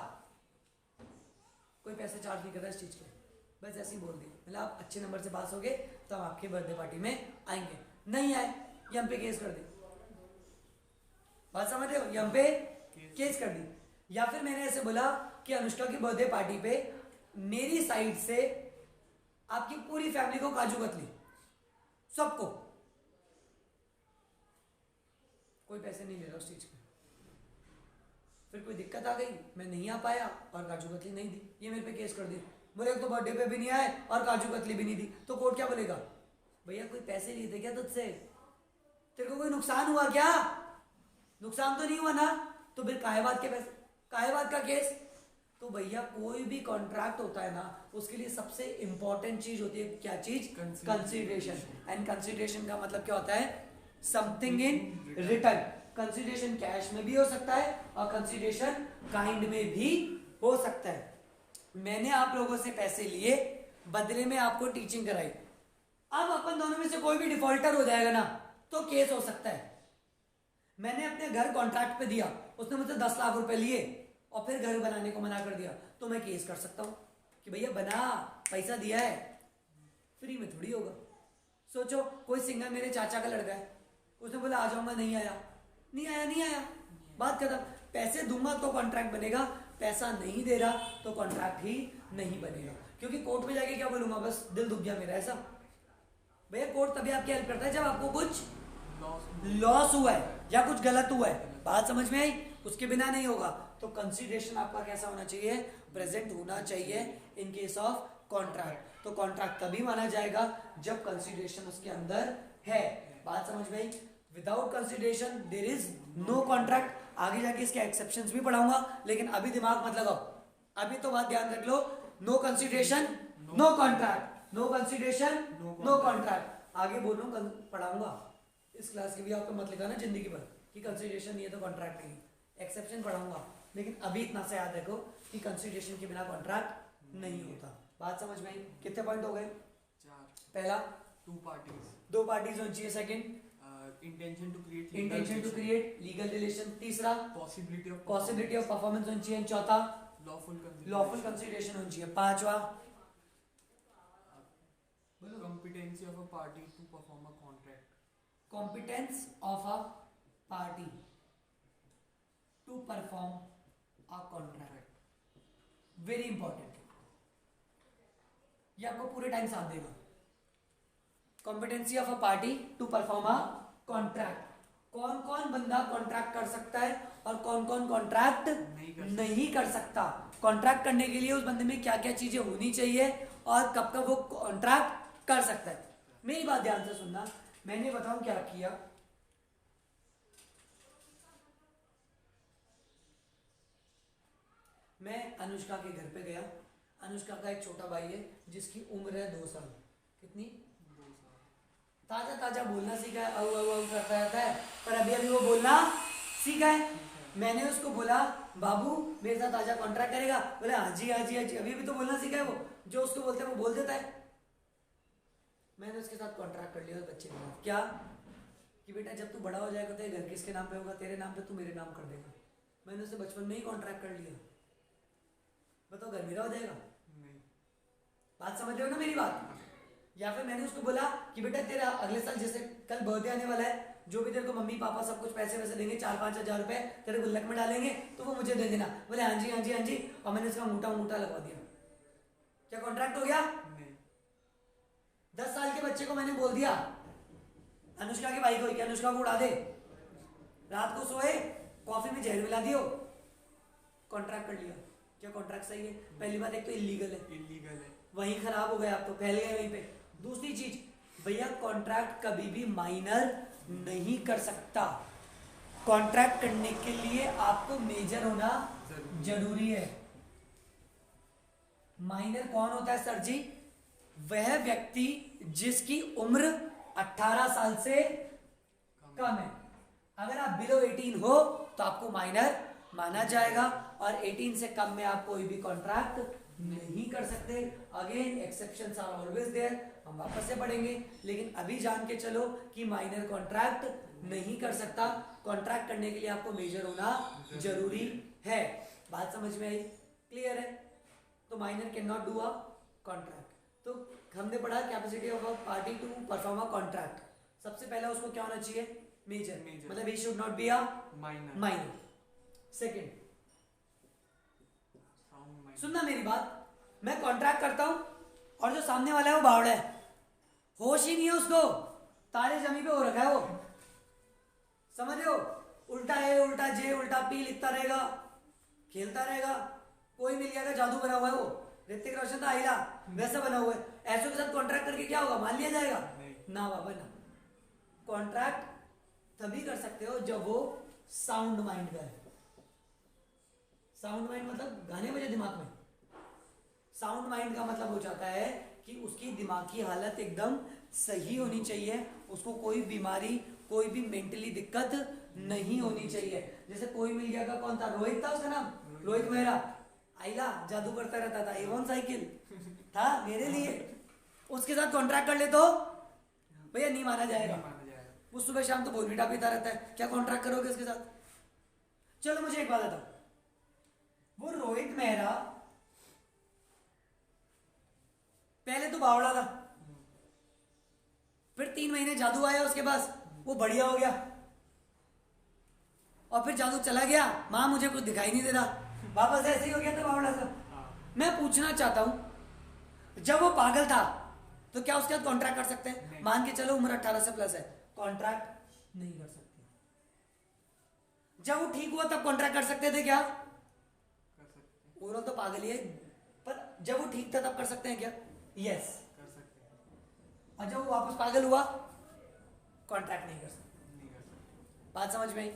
कोई पैसे चार्ज नहीं कर रहा इस चीज के, बस ऐसे ही बोल दिया। मतलब आप अच्छे नंबर से पास हो गए तो हम आपके बर्थडे पार्टी में आएंगे, नहीं आए ये हम पे केस कर दे। बात समझ रहे हो? ये हम पे केस कर दी। या फिर मैंने ऐसे बोला कि अनुष्का की बर्थडे पार्टी पे मेरी साइड से आपकी पूरी फैमिली को काजू कतली, सबको, कोई पैसे नहीं ले रहा उस चीज के। फिर कोई दिक्कत आ गई, मैं नहीं आ पाया और काजू कतली नहीं दी, ये मेरे पे केस कर दी। बोले तो बर्थडे पे भी नहीं आए और काजू कतली भी नहीं दी, तो कोर्ट क्या बोलेगा? भैया कोई पैसे लिए थे क्या तुझसे? तेरे को कोई नुकसान हुआ क्या? नुकसान तो नहीं हुआ ना, तो फिर काहे बात के पैसे, काहे बात का केस? तो भैया कोई भी कॉन्ट्रैक्ट होता है ना, उसके लिए सबसे इंपॉर्टेंट चीज होती है क्या चीज? कंसिडरेशन। एंड कंसिडरेशन का मतलब क्या होता है? Something in return. Consideration cash में भी हो सकता है और कंसिडरेशन काइंड में भी हो सकता है। मैंने आप लोगों से पैसे लिए, बदले में आपको टीचिंग कराई, अब अपन दोनों में से कोई भी डिफॉल्टर हो जाएगा ना, तो केस हो सकता है। मैंने अपने घर कॉन्ट्रैक्ट पे दिया, उसने मुझसे 10 लाख रुपए लिए और फिर घर बनाने को मना कर दिया, तो मैं केस कर सकता हूं कि भैया बना, पैसा दिया है, फ्री में थोड़ी होगा। सोचो कोई सिंगर मेरे चाचा का लड़का है, उसने बोला आ जाऊंगा, नहीं आया, नहीं आया, नहीं आया, बात खत्म। पैसे दूंगा तो कॉन्ट्रैक्ट बनेगा, पैसा नहीं दे रहा तो कॉन्ट्रैक्ट ही नहीं बनेगा। क्योंकि कोर्ट में जाके क्या बोलूंगा? बस दिल दुख गया मेरा, ऐसा। भैया कोर्ट तभी आपकी हेल्प करता है जब आपको कुछ लॉस हुआ है या कुछ गलत हुआ है। बात समझ में आई? उसके बिना नहीं होगा। तो कंसीडरेशन आपका कैसा होना चाहिए? प्रेजेंट होना चाहिए इन केस ऑफ कॉन्ट्रैक्ट। तो कॉन्ट्रैक्ट तभी माना जाएगा जब कंसीडरेशन उसके अंदर है। बात समझ में आई? Without consideration there is no contract. आगे जाके इसके एक्सेप्शंस भी पढ़ाऊंगा, लेकिन अभी दिमाग मत लगाओ, अभी तो बात ध्यान रख लो। No consideration no contract, no consideration no contract. आगे बोलूं पढ़ाऊंगा इस क्लास के भी, आपको मत लिखा ना जिंदगी भर कि कंसीडरेशन ये तो कॉन्ट्रैक्ट नहीं, एक्सेप्शन पढ़ाऊंगा, लेकिन अभी इतना से याद रखो कि कंसीडरेशन के बिना कॉन्ट्रैक्ट नहीं होता। बात समझ में आई? कितने पॉइंट हो गए? 4। पहला 2 पार्टीज, 2 पार्टीज होनी चाहिए। Second intention to create legal relation. तीसरा पॉसिबिलिटी ऑफ परफॉर्मेंस होनी चाहिए। चौथा लॉफुल कंसीडरेशन होनी चाहिए। पांचवा competency of a party to perform a contract, competence of a party to perform a contract. Very important, ये आपको पूरे टाइम साथ देगा। Competency of a party to perform a contract. कौन कौन बंदा कॉन्ट्रैक्ट कर सकता है और कौन कौन कॉन्ट्रैक्ट नहीं कर सकता। कॉन्ट्रैक्ट करने के लिए उस बंदे में क्या क्या चीजें होनी चाहिए और कब कब वो कॉन्ट्रैक्ट कर सकता है। मेरी बात ध्यान से सुनना, मैंने बताऊं क्या किया। मैं अनुष्का के घर पे गया। अनुष्का का एक छोटा भाई है जिसकी उम्र है 2 साल। कितनी? 2 साल। ताजा ताजा बोलना सीखा है, औ औ औ करता रहता है, पर अभी अभी वो बोलना सीखा है। मैंने उसको बोला बाबू मेरे साथ ताजा कॉन्ट्रैक्ट करेगा? बोले हाँ जी हाँ जी हाँ जी। अभी भी तो बोलना सीखा है वो, जो उसको बोलते हैं वो बोल देता है। मैंने उसके साथ कॉन्ट्रैक्ट कर लिया उस बच्चे के साथ। क्या? कि बेटा जब तू बड़ा हो जाएगा तो ये घर किसके नाम पे होगा? तेरे नाम पे, तू मेरे नाम कर देगा। मैंने उससे बचपन में ही कॉन्ट्रैक्ट कर लिया। बताओ घर मेरा हो जाएगा? नहीं। बात समझ रहे हो ना मेरी बात? या फिर मैंने उसको बोला कि बेटा तेरा अगले साल, जैसे कल बर्थडे आने वाला है, जो भी तेरे को मम्मी पापा सब कुछ पैसे वैसे देंगे, 4-5 हजार रुपए तेरे गुल्लक में डालेंगे, तो वो मुझे दे देना। बोले हाँ जी हाँ जी हाँ जी। और मैंने उसका अंगूठा लगवा दिया। क्या कॉन्ट्रैक्ट हो गया? नहीं। 10 साल के बच्चे को मैंने बोल दिया अनुष्का की बाइक हुई कि अनुष्का को उड़ा दे, रात को सोए कॉफी में जहर मिला दियो, कॉन्ट्रैक्ट कर लिया। क्या कॉन्ट्रैक्ट सही है? पहली बात, एक तो इलीगल है, इलीगल है। वहीं खराब हो गया, आप तो फैल गए वहीं पे। दूसरी चीज भैया, कॉन्ट्रैक्ट कभी भी माइनर नहीं कर सकता। कॉन्ट्रैक्ट करने के लिए आपको मेजर होना जरूरी है। माइनर कौन होता है सर जी? वह व्यक्ति जिसकी उम्र 18 साल से कम है। अगर आप बिलो 18 हो तो आपको माइनर माना जाएगा, और 18 से कम में आप कोई भी कॉन्ट्रैक्ट नहीं कर सकते। Again exceptions are always there, हम वापस से पढ़ेंगे, लेकिन अभी जान के चलो कि माइनर कॉन्ट्रैक्ट नहीं कर सकता। कॉन्ट्रैक्ट करने के लिए आपको मेजर होना जरूरी है। बात समझ में आई? क्लियर है? तो minor can not do a contract. तो हमने पढ़ा capacity of a party to perform a contract. सबसे पहला उसको क्या होना चाहिए? मेजर। मतलब ही should not be a minor. Second, सुनना मेरी बात, मैं कॉन्ट्रैक्ट करता हूं और जो सामने वाला है वो बावड़ा है, होश ही नहीं है उसको, तारे जमी पे हो रखा है वो, समझ रहे हो? उल्टा ए उल्टा जे उल्टा पी लिखता रहेगा, खेलता रहेगा, कोई मिल जाएगा, जादू बना हुआ है वो, ऋतिक रोशन था आइला वैसा बना हुआ है। ऐसों के साथ कॉन्ट्रैक्ट करके क्या होगा? मान लिया जाएगा? ना बाबा ना। कॉन्ट्रैक्ट तभी कर सकते हो जब वो साउंड माइंड का है। साउंड माइंड मतलब गाने बजे दिमाग में। साउंड माइंड का मतलब हो जाता है कि उसकी दिमाग की हालत एकदम सही होनी चाहिए, उसको कोई बीमारी, कोई भी मेंटली दिक्कत नहीं होनी चाहिए। जैसे कोई मिल गया था, कौन था? रोहित था उसका नाम, रोहित मेहरा, आइला जादू करता रहता था, एवं साइकिल था मेरे लिए, उसके साथ कॉन्ट्रैक्ट कर ले तो भैया नहीं माना जाएगा। वो सुबह शाम तो बोनविटा पीता रहता है, क्या कॉन्ट्रैक्ट करोगे उसके साथ? चलो मुझे एक बात बताओ, वो रोहित मेहरा पहले तो बावड़ा था, फिर 3 महीने जादू आया उसके पास, वो बढ़िया हो गया, और फिर जादू चला गया, मां मुझे कुछ दिखाई नहीं दे रहा, वापस ऐसे ही हो गया था बावड़ा सा। मैं पूछना चाहता हूं, जब वो पागल था तो क्या उसके साथ कॉन्ट्रैक्ट कर सकते हैं? मान के चलो उम्र 18 से प्लस है, कॉन्ट्रैक्ट नहीं कर सकते। जब वो ठीक हुआ तब कॉन्ट्रैक्ट कर सकते थे क्या? ओवरऑल तो पागल ही है, पर जब वो ठीक था तब कर सकते हैं क्या? यस कर सकते हैं। और जब वो वापस पागल हुआ कॉन्ट्रैक्ट नहीं कर सकते। बात समझ में आई?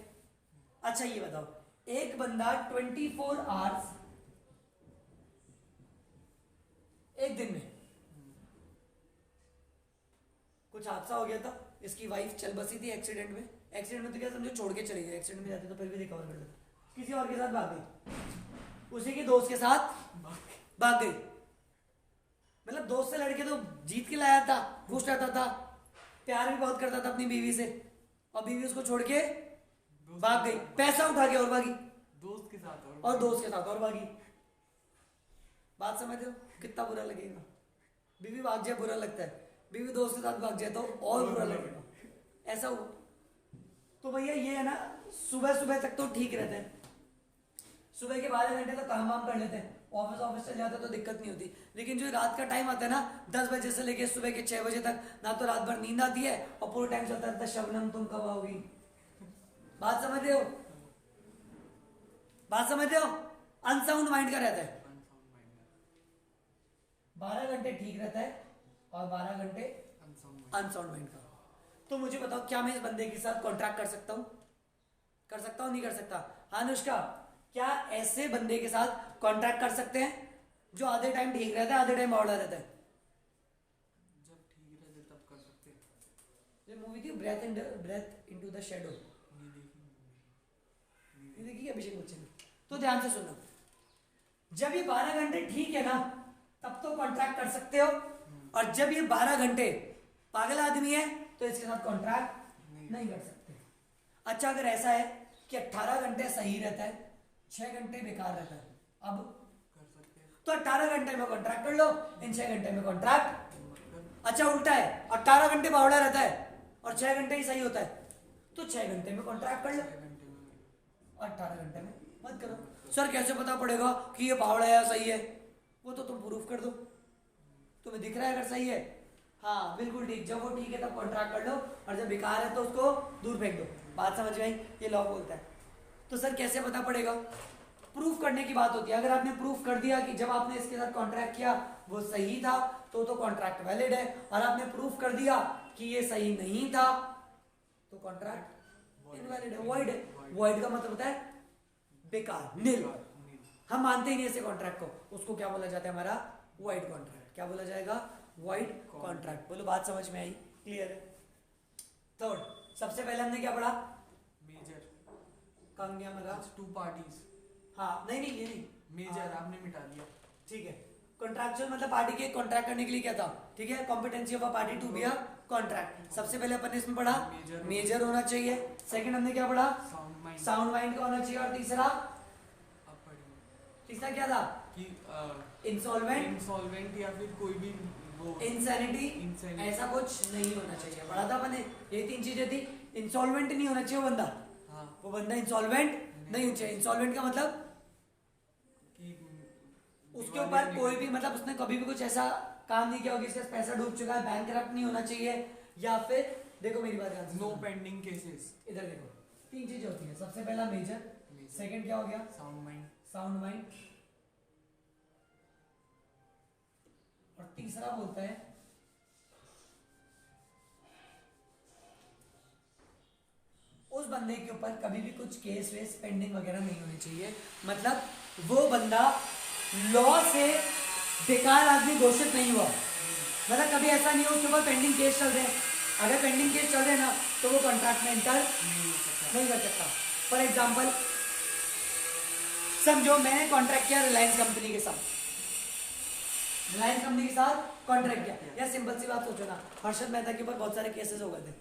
अच्छा ये बताओ, एक बंदा 24 आवर्स एक दिन में, कुछ हादसा हो गया था, इसकी वाइफ चल बसी थी एक्सीडेंट में, एक्सीडेंट में तो क्या समझो छोड़ के चली गई, एक्सीडेंट में जाते तो फिर भी रिकवर कर लेते, किसी और के साथ भाग गई, उसी के दोस्त के साथ भाग गई। मतलब दोस्त से लड़के तो जीत के लाया था, खुश रहता था, प्यार भी बहुत करता था अपनी बीवी से, और बीवी उसको छोड़ के भाग गई, पैसा उठा के और भागी, दोस्त के साथ और दोस्त के साथ और भागी। बात समझ हो? कितना बुरा लगेगा? बीवी भाग जाए बुरा लगता है, बीवी दोस्त के साथ भाग जाए तो और बुरा लगेगा। ऐसा हुआ तो भैया ये है ना, सुबह सुबह तक तो ठीक रहते हैं, सुबह के 12 घंटे तो काम वाम कर लेते हैं, ऑफिस चल जाते तो दिक्कत नहीं होती, लेकिन जो रात का टाइम आता है ना, 10 बजे से लेके सुबह के 6 बजे तक, ना तो रात भर नींद आती है और पूरा टाइम चलता रहता है शबनम तुम कब आओगी। बात समझ रहे हो? बात समझ रहे हो? अनसाउंड माइंड का रहता है, 12 घंटे ठीक रहता है और 12 घंटे अनसाउंड माइंड का। तो मुझे बताओ, क्या मैं इस बंदे के साथ कॉन्ट्रैक्ट कर सकता हूं? कर सकता हूं नहीं कर सकता? हाँ अनुष्का, क्या ऐसे बंदे के साथ कॉन्ट्रैक्ट कर सकते हैं जो आधे टाइम ठीक रहता है आधे टाइम बावड़ा रहता है? जब ठीक रहते तब कर सकते हैं। ये मूवी थी ब्रेथ इनटू द शैडो, ये देखी अभिषेक बच्चन ने? तो ध्यान से सुनो, जब ये 12 घंटे ठीक है ना तब तो कॉन्ट्रैक्ट कर सकते हो, और जब ये 12 घंटे पागल आदमी है तो इसके साथ कॉन्ट्रैक्ट नहीं कर सकते। अच्छा, अगर ऐसा है कि 18 घंटे सही रहता है, 6 घंटे बेकार रहता है, अब कर सकते हैं। तो 18 घंटे में कॉन्ट्रैक्ट कर लो, इन 6 घंटे में कॉन्ट्रैक्ट। अच्छा उल्टा है, 18 घंटे बावड़ा रहता है और 6 घंटे ही सही होता है, तो 6 घंटे में कॉन्ट्रैक्ट कर लो, 18 घंटे में मत करो। सर कैसे पता पड़ेगा कि ये बावड़ा है या सही है? वो तो तुम प्रूफ कर दो, तुम्हें दिख रहा है अगर सही है? हाँ बिल्कुल ठीक। जब वो ठीक है तब कॉन्ट्रैक्ट कर लो, और जब बेकार है तो उसको दूर फेंक दो। बात समझ में आई? ये लॉ बोलता है। तो सर कैसे पता पड़ेगा? प्रूफ करने की बात होती है। अगर आपने प्रूफ कर दिया कि जब आपने इसके साथ कॉन्ट्रैक्ट किया वो सही था तो कॉन्ट्रैक्ट वैलिड है, और आपने प्रूफ कर दिया कि ये सही नहीं था तो कॉन्ट्रैक्ट इनवैलिड है, वॉइड है। वॉइड का मतलब होता है बेकार, नील। हम मानते ही नहीं ऐसे कॉन्ट्रैक्ट को, उसको क्या बोला जाता है? हमारा वॉइड कॉन्ट्रैक्ट। क्या बोला जाएगा? Void contract. बोलो बात समझ में आई? क्लियर है? थर्ड, सबसे पहले हमने क्या पढ़ा? मेजर। कहाँ गया मेरा? Two parties. हाँ नहीं नहीं ये नहीं, मेजर आपने मिटा दिया। ठीक है। कॉन्ट्रैक्चुअल मतलब पार्टी के कॉन्ट्रैक्ट करने के लिए क्या था? ठीक है, competency of a party to be a contract. सबसे पहले अपन ने इसमें पढ़ा मेजर होना चाहिए। सेकंड हमने क्या पढ़ा? साउंड माइंड का होना चाहिए। और तीसरा क्या था? कि इंसॉल्वेंट या फिर कोई भी वो इंसैनिटी, ऐसा कुछ नहीं होना चाहिए। पढ़ा था मैंने, ये तीन चीजें थी। इंसॉल्वेंट नहीं होना चाहिए वो बंदा। हाँ। वो बंदा इंसॉल्वेंट नहीं होना चाहिए। इंसॉल्वेंट का मतलब उसके ऊपर कोई भी, मतलब उसने कभी भी कुछ ऐसा काम नहीं किया होगा, इसका पैसा डूब चुका है। बैंकरप्ट नहीं होना चाहिए, या फिर देखो मेरी बात ध्यान से, नो पेंडिंग केसेस। इधर देखो, तीन चीजें होती है। सबसे पहला मेजर, सेकंड क्या हो गया? साउंड माइंड, और तीसरा बोलता है उस बंदे के ऊपर कभी भी कुछ केस वेस पेंडिंग वगैरह नहीं होने चाहिए। मतलब वो बंदा लॉ से बेकार आदमी घोषित नहीं हुआ। मतलब कभी ऐसा नहीं हो उसके ऊपर पेंडिंग केस चल रहे हैं। अगर पेंडिंग केस चल रहे हैं ना तो वो कॉन्ट्रैक्ट में एंटर नहीं कर सकता। फॉर एग्जाम्पल समझो मैंने कॉन्ट्रैक्ट किया रिलायंस कंपनी के साथ, रिलायंस कंपनी के साथ कॉन्ट्रैक्ट किया। यार सिंपल सी बात सोचो ना, हर्षद मेहता के ऊपर बहुत सारे केसेस हो गए थे।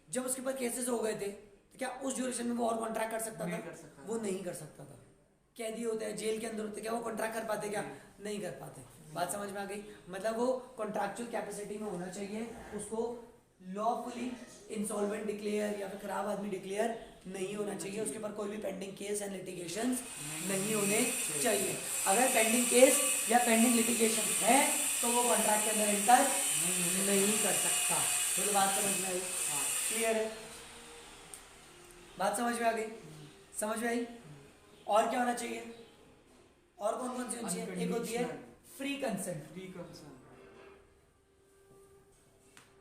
जब उसके ऊपर केसेस हो गए थे तो क्या उस ड्यूरेशन में वो और कॉन्ट्रैक्ट कर सकता था? वो नहीं कर सकता था। कैदी होते हैं, जेल के अंदर होते, क्या वो कॉन्ट्रैक्ट कर पाते? क्या नहीं कर पाते। बात समझ में आ गई? मतलब वो कॉन्ट्रैक्चुअल कैपेसिटी में होना चाहिए, उसको लॉफुली इंसॉल्वेंट डिक्लेयर या फिर खराब आदमी डिक्लेयर नहीं होना चाहिए, उसके ऊपर कोई भी पेंडिंग केस एंड लिटिगेशन नहीं होने चाहिए। अगर पेंडिंग केस या पेंडिंग लिटिगेशन है तो वो कॉन्ट्रैक्ट के अंदर एंटर नहीं कर सकता। तो बात समझ में आई? क्लियर है? बात समझ में आ गई? समझ में आई? और क्या होना चाहिए? और कौन कौन सी होनी चाहिए? एक होती है फ्री कंसेंट।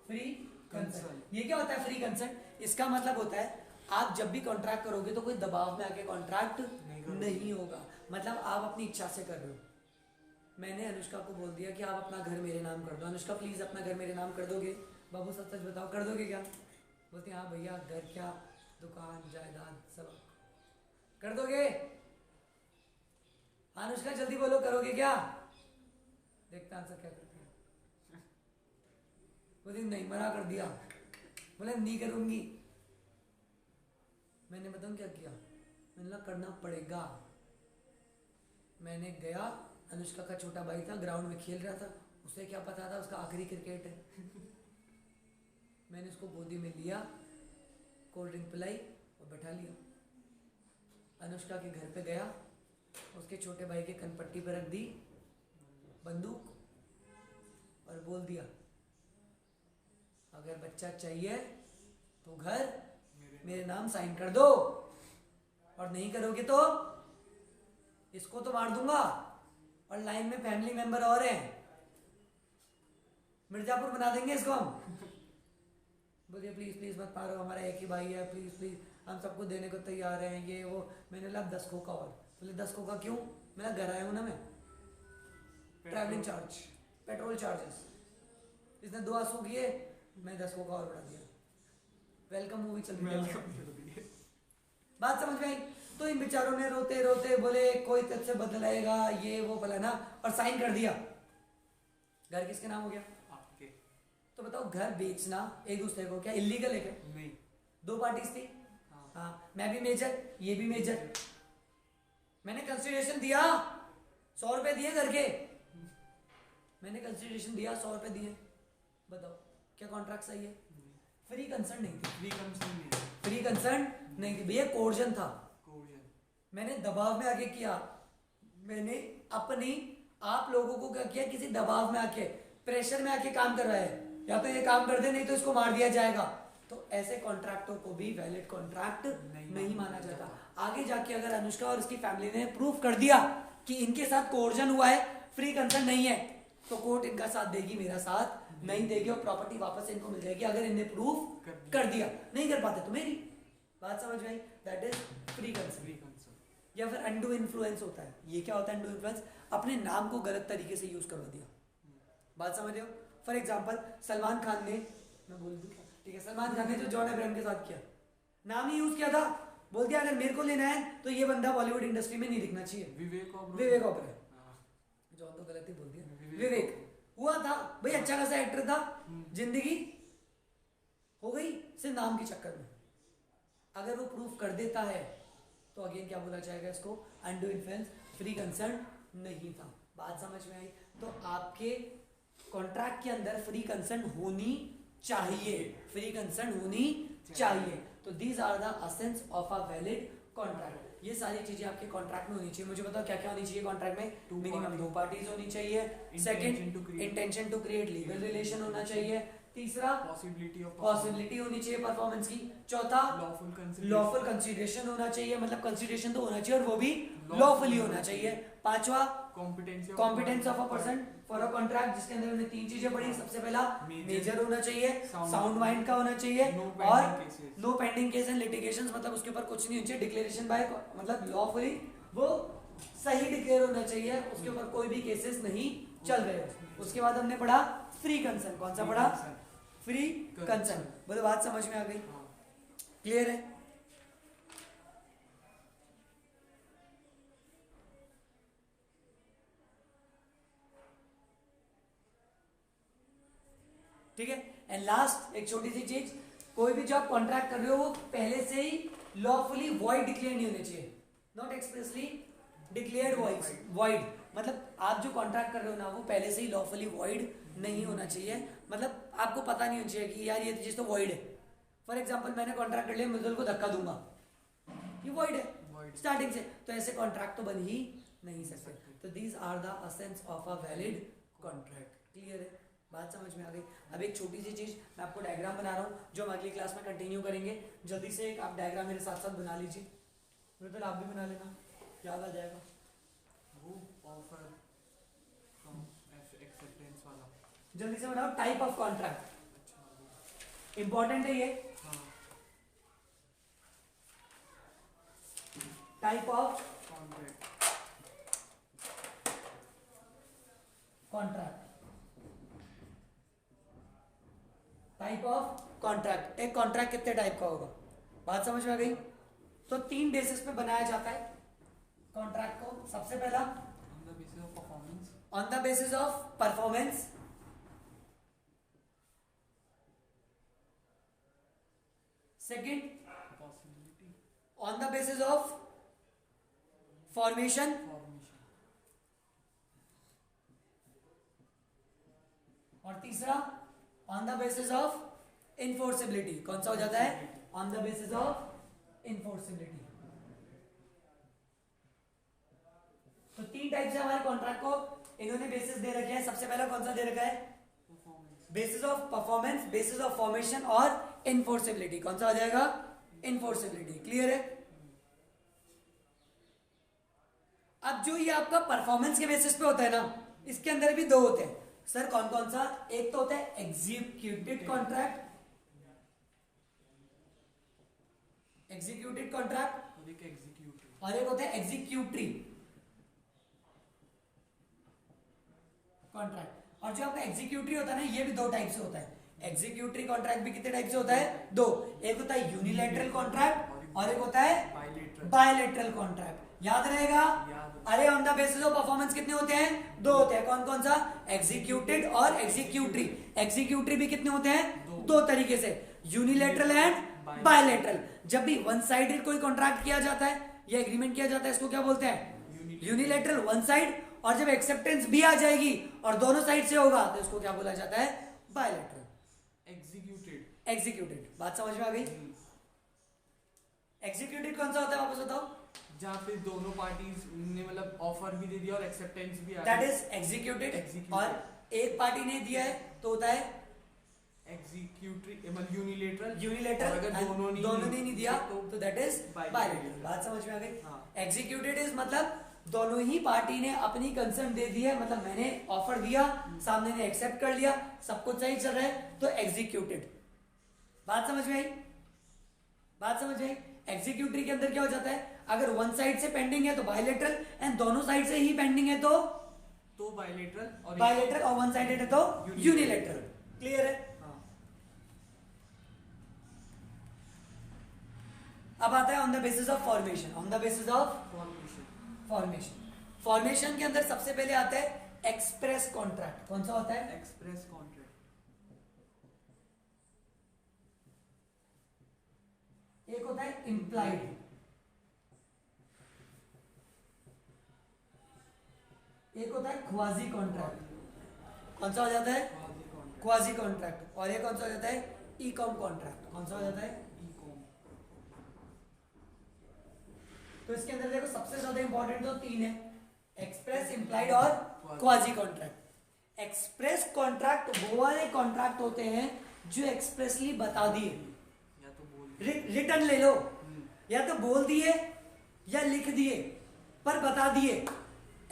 फ्री कंसेंट, ये क्या होता है? फ्री कंसेंट, इसका मतलब होता है आप जब भी कॉन्ट्रैक्ट करोगे तो कोई दबाव में आके कॉन्ट्रैक्ट नहीं होगा। मतलब आप अपनी इच्छा से कर रहे हो। मैंने अनुष्का को बोल दिया कि आप अपना घर मेरे नाम कर दो। अनुष्का प्लीज अपना घर मेरे नाम कर दोगे? बाबू सच सच बताओ, कर दोगे क्या? बोलते हाँ भैया, घर क्या, दुकान जायदाद सब कर दोगे? अनुष्का जल्दी बोलो, करोगे क्या? देखता आंसर क्या करती है। बोली नहीं, मना कर दिया। बोले नहीं करूंगी। मैंने बताऊं क्या किया? मैंने कहा करना पड़ेगा। मैंने गया, अनुष्का का छोटा भाई था, ग्राउंड में खेल रहा था, उसे क्या पता था उसका आखिरी क्रिकेट है। मैंने उसको गोदी में लिया, कोल्ड ड्रिंक पिलाई और बैठा लिया। अनुष्का के घर पे गया, उसके छोटे भाई के कनपट्टी पर रख दी बंदूक और बोल दिया अगर बच्चा चाहिए तो घर मेरे नाम साइन कर दो, और नहीं करोगे तो इसको तो मार दूंगा, और लाइन में फैमिली मेंबर और हैं, मिर्जापुर बना देंगे इसको हम। बोलिए प्लीज प्लीज मत मारो, हमारा एक ही भाई है, प्लीज प्लीज हम सबको देने को तैयार हैं, ये वो। मैंने ला 10 खोखा और। बोले 10 खोखा क्यों? मैं घर आया हूं ना, मैं ट्रैवलिंग चार्ज, पेट्रोल चार्जेस। इसने 2 आंसू किए, मैं 10 खोखा और बढ़ा दिया। वेलकम मूवी चल रही है। बात समझ में आई? तो इन बेचारों ने रोते रोते बोले कोई तुझसे बदलाएगा, ये वो बोला ना, और साइन कर दिया। घर किसके नाम हो गया? आपके। तो बताओ घर बेचना एक दूसरे को क्या इलीगल है क्या? नहीं। 2 पार्टीज थी। हाँ, मैं भी मेजर, ये भी मेजर। मैंने कंसिडरेशन दिया, 100 रुपए दिए घर के। मैंने कंसिडरेशन दिया, 100 रुपए दिए। बताओ क्या कॉन्ट्रैक्ट सही है? फ्री कंसर्न नहीं थी। फ्री कंसर्न नहीं थी भैया, कोर्जन था। मैंने दबाव में आके किया। मैंने अपनी आप लोगों को क्या किया? किसी दबाव में आके प्रेशर में आके काम कर रहा है, या तो ये काम कर दे नहीं तो इसको मार दिया जाएगा, तो ऐसे कॉन्ट्रैक्टों को भी वैलिड कॉन्ट्रैक्ट नहीं माना जाता। आगे जाके अगर अनुष्का और उसकी फैमिली ने प्रूफ कर दिया कि इनके साथ कोर्जन हुआ है, फ्री कंसर्न नहीं है, तो कोर्ट इनका साथ देगी, मेरा साथ नहीं देगी, और प्रॉपर्टी वापस इनको मिल जाएगी अगर इनने प्रूफ कर दिया। नहीं कर पाते तो मेरी बात समझ में आई, दैट इज फ्री कंसर्न। या फिर अनडू इन्फ्लुएंस होता है, ये क्या होता है अनडू इन्फ्लुएंस? अपने नाम को गलत तरीके से यूज करवा दिया। बात समझ रहे हो? फॉर एग्जाम्पल सलमान खान ने, मैं बोल दूं ठीक है, सलमान खान ने जो जॉन अब्राहम के साथ किया, नाम ही यूज किया था, बोल दिया अगर मेरे को लेना है तो ये बंदा बॉलीवुड इंडस्ट्री में नहीं दिखना चाहिए, विवेक ओबराय। जॉन तो गलत ही बोल दिया, विवेक हुआ था भाई, अच्छा खासा एक्टर था, जिंदगी हो गई सिर्फ नाम के चक्कर में। अगर वो प्रूफ कर देता है तो अगेन क्या बोला जाएगा इसको? अनडू इन्फ्लुएंस, फ्री कंसर्न नहीं था। बात समझ में आई? तो आपके कॉन्ट्रैक्ट के अंदर फ्री कंसर्न होनी चाहिए, फ्री कंसर्न होनी चाहिए। तो these are the essence of a valid contract. ये सारी चीजें आपके कॉन्ट्रैक्ट में होनी चाहिए। मुझे बताओ क्या क्या होनी चाहिए कॉन्ट्रैक्ट में? मिनिमम 2 पार्टीज होनी चाहिए, second intention to create legal relation होना चाहिए, तीसरा पॉसिबिलिटी होनी चाहिए परफॉर्मेंस की, चौथा लॉफुल कंसीडरेशन होना चाहिए, मतलब कंसीडरेशन तो होना चाहिए और वो भी लॉफुली होना चाहिए, पांचवा competence of a person for a contract, जिसके अंदर हमने 3 चीजें पढ़ी। सबसे पहला मेजर होना चाहिए, साउंड माइंड का होना चाहिए, और no pending case and litigations, मतलब उसके ऊपर कुछ नहीं होना चाहिए, डिक्लेरेशन बाय मतलब लॉफुली वो सही डिक्लेयर होना चाहिए, उसके ऊपर कोई भी केसेस नहीं चल रहे। उसके बाद हमने पढ़ा फ्री कंसर्न। कौन सा पढ़ा? Free concern. बोलो बात समझ में आ गई? क्लियर है? ठीक है। एंड लास्ट एक छोटी सी चीज, कोई भी जॉब कॉन्ट्रैक्ट कर रहे हो वो पहले से ही लॉफुली वॉइड डिक्लेयर नहीं होने चाहिए, नॉट एक्सप्रेसली डिक्लेयर्ड वॉइड, मतलब आप जो कॉन्ट्रैक्ट कर रहे हो ना वो पहले से ही लॉफुली वॉइड नहीं होना चाहिए, मतलब आपको पता नहीं होना चाहिए कि यार ये चीज तो वॉइड है। फॉर एग्जांपल मैंने कॉन्ट्रैक्ट कर लिया, मृदुल को धक्का दूंगा, ये वॉइड है स्टार्टिंग से, तो ऐसे कॉन्ट्रैक्ट तो बन ही नहीं सकते। तो these are the essence of a valid contract. Clear है? बात समझ में आ गई? अब एक छोटी सी चीज मैं आपको डायग्राम बना रहा हूँ जो हम अगली क्लास में कंटिन्यू करेंगे। जल्दी से एक आप डायग्राम मेरे साथ साथ बना लीजिए, मृदुल आप भी बना लेना, याद आ जाएगा। वो ऑफर एक्सेप्टेंस वाला जल्दी से बनाओ। टाइप ऑफ कॉन्ट्रैक्ट इंपॉर्टेंट है ये, type of contract, type of contract. एक कॉन्ट्रैक्ट कितने टाइप का होगा? बात समझ में आ गई? तो 3 बेसिस पे बनाया जाता है कॉन्ट्रैक्ट को। सबसे पहला on the basis of performance, second on the basis of formation, और तीसरा on the basis of enforceability. कौन सा हो जाता है? On the basis of enforceability. तो 3 टाइप से हमारे कॉन्ट्रैक्ट को इन्होंने बेसिस दे रखे हैं। सबसे पहला कौन सा दे रखा है? Basis of performance, basis of formation और इनफोर्सिबिलिटी। कौन सा हो जाएगा? इनफोर्सिबिलिटी। क्लियर है? अब जो ये आपका परफॉर्मेंस के बेसिस पे होता है ना, इसके अंदर भी 2 होते हैं सर। कौन कौन सा? एक तो होता है एग्जीक्यूटेड कॉन्ट्रैक्ट, एग्जीक्यूटेड कॉन्ट्रैक्ट, और एक होता है एग्जीक्यूटरी कॉन्ट्रैक्ट। और जो आपका एग्जीक्यूटरी होता है ना, ये भी 2 टाइप से होता है। एग्जीक्यूटरी कॉन्ट्रैक्ट भी कितने टाइप से होता है? 2। एक होता है यूनिलैटरल कॉन्ट्रैक्ट और एक होता है बायलैटरल कॉन्ट्रैक्ट। याद रहेगा? अरे on the basis of performance कितने होते हैं? 2 होते हैं। कौन कौन सा? एग्जीक्यूटेड और एग्जीक्यूटरी। एग्जीक्यूटरी भी कितने होते हैं? 2 तरीके से, यूनिलैटरल एंड बायलैटरल। जब भी वन साइडेड कोई कॉन्ट्रैक्ट किया जाता है या एग्रीमेंट किया जाता है, इसको क्या बोलते हैं? Unilateral, one side. और जब एक्सेप्टेंस भी आ जाएगी और दोनों साइड से होगा तो इसको क्या बोला जाता है? Bilateral, executed. बात समझ में आ गई? एग्जीक्यूटेड कौन सा होता है वापस बताओ? जहाँ पे दोनों पार्टीज ने मतलब ऑफर भी दे दिया और एक्सेप्टेंस भी आ दैट इज एग्जीक्यूटेड। और एक पार्टी ने दिया है तो होता है एग्जीक्यूटरी मतलब यूनिलेटरल। यूनिलेटरल, अगर दोनों ने नहीं दिया तो दैट इज bilateral। बायलैटरल। बात समझ में आ गई? हाँ। एग्जीक्यूटेड इज मतलब दोनों ही पार्टी ने अपनी कंसर्न दे दी है, मतलब मैंने ऑफर दिया, सामने ने एक्सेप्ट कर लिया, सब कुछ सही चल रहा है तो एग्जीक्यूटेड। बात समझ में आई? बात समझ में आई? एग्जीक्यूटरी के अंदर क्या हो जाता है, अगर वन साइड से पेंडिंग है तो बायलैटरल, एंड दोनों साइड से ही पेंडिंग है तो बायलैटरल, और वन साइडेड है तो यूनिलैटरल। क्लियर है? हाँ। अब आता है on the basis of formation. On the basis of formation के अंदर सबसे पहले आता है एक्सप्रेस कॉन्ट्रैक्ट। कौन सा होता है? Express contract. एक होता है इम्प्लाइड, एक होता है क्वाजी कॉन्ट्रैक्ट। कौन सा हो जाता है? Quasi contract. और एक कौन सा हो जाता है? E com contract. कौन सा हो जाता है? ई-कॉम। तो इसके अंदर देखो सबसे ज्यादा इंपॉर्टेंट तो तीन है, एक्सप्रेस, इम्प्लाइड और क्वाजी कॉन्ट्रैक्ट। एक्सप्रेस कॉन्ट्रैक्ट वो वाले कॉन्ट्रैक्ट होते हैं जो एक्सप्रेसली बता दिए, या तो बोल रिटर्न ले लो, या तो बोल दिए या लिख दिए पर बता दिए,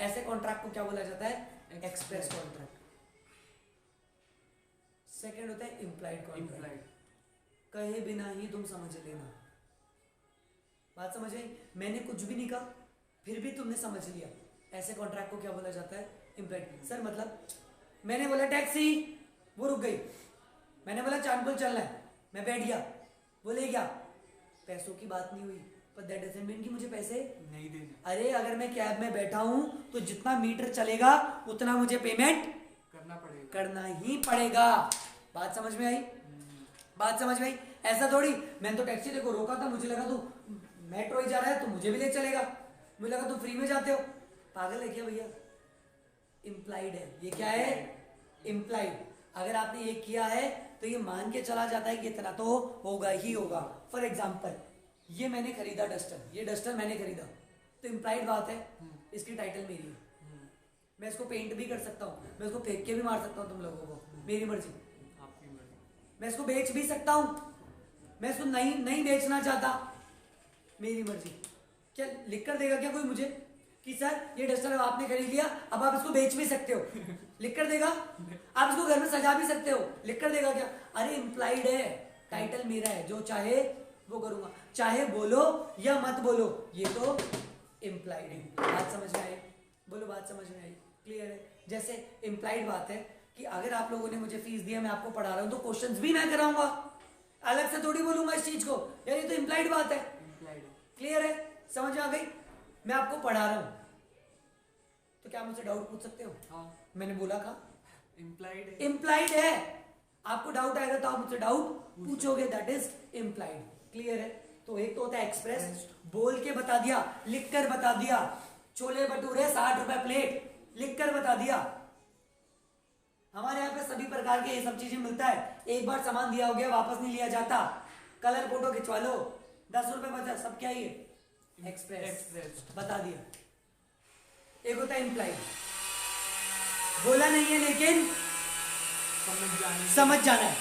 ऐसे कॉन्ट्रैक्ट को क्या बोला जाता है? Express contract. सेकंड होता है इम्प्लाइड कॉन्ट्रैक्ट, कहे बिना ही तुम समझ लेना। बात समझ आई? मैंने कुछ भी नहीं कहा फिर भी तुमने समझ लिया, ऐसे कॉन्ट्रैक्ट को क्या बोला जाता है? इम्प्लाइड। सर मतलब मैंने बोला टैक्सी, वो रुक गई, मैंने बोला चांदपुर चलना है, मैं बैठ गया, वो ले गया, पैसों की बात नहीं हुई, पर दैट डजंट मीन कि मुझे पैसे नहीं देने। अरे अगर मैं कैब में बैठा हूं तो जितना मीटर चलेगा उतना मुझे पेमेंट करना ही पड़ेगा। बात समझ में आई? बात समझ में आई? ऐसा थोड़ी मैंने तो टैक्सी देखो रोका था, मुझे लगा तू मेट्रो ही जा रहा है तो मुझे भी ले चलेगा, मुझे लगा तुम फ्री में जाते हो। पागल है क्या भैया? इम्प्लाइड है ये। क्या है? इम्प्लाइड। अगर आपने ये किया है तो ये मान के चला जाता है कि इतना तो होगा ही होगा। फॉर एग्जाम्पल ये मैंने खरीदा डस्टर, ये डस्टर मैंने खरीदा तो इम्प्लाइड बात है इसकी टाइटल मेरी है, मैं इसको पेंट भी कर सकता हूँ, मैं इसको फेंक के भी मार सकता हूँ तुम लोगों को, मेरी मर्जी, आपकी मर्जी। मैं इसको बेच भी सकता हूँ, मैं इसको नहीं बेचना चाहता, मेरी मर्जी। क्या लिख कर देगा क्या कोई मुझे कि सर ये डस्टर अब आपने खरीद लिया, अब आप इसको बेच भी सकते हो? लिख कर देगा? आप इसको घर में सजा भी सकते हो, लिख कर देगा क्या? अरे इम्प्लाइड है, टाइटल मेरा है, जो चाहे वो करूंगा, चाहे बोलो या मत बोलो, ये तो इम्प्लाइड है। बात समझ में आई? बोलो बात समझ में आई? क्लियर है? जैसे इम्प्लाइड बात है कि अगर आप लोगों ने मुझे फीस दिया, मैं आपको पढ़ा रहा हूं तो क्वेश्चंस भी मैं कराऊंगा, अलग से थोड़ी बोलूंगा इस चीज को, यार ये तो इम्प्लाइड बात है। क्लियर है? समझ में आ गई? मैं आपको पढ़ा रहा हूं तो क्या मुझसे डाउट पूछ सकते हो? हाँ। मैंने बोला था इम्प्लाइड है। आपको डाउट आएगा तो आप मुझसे डाउट पूछोगे, दैट इज इम्प्लाइड। क्लियर है? तो एक तो होता है एक्सप्रेस, बोल के बता दिया, लिख कर बता दिया, छोले भटूरे 60 रुपए प्लेट, लिख कर बता दिया। हमारे यहाँ पे सभी प्रकार के ये सब चीजें मिलता है, एक बार सामान दिया हो गया वापस नहीं लिया जाता, कलर फोटो खिंचवा लो 10 रुपए बचा, सब क्या ही है? एक्सप्रेस। बता दिया। एक होता है इम्प्लाइड, बोला नहीं है लेकिन समझ जाना है,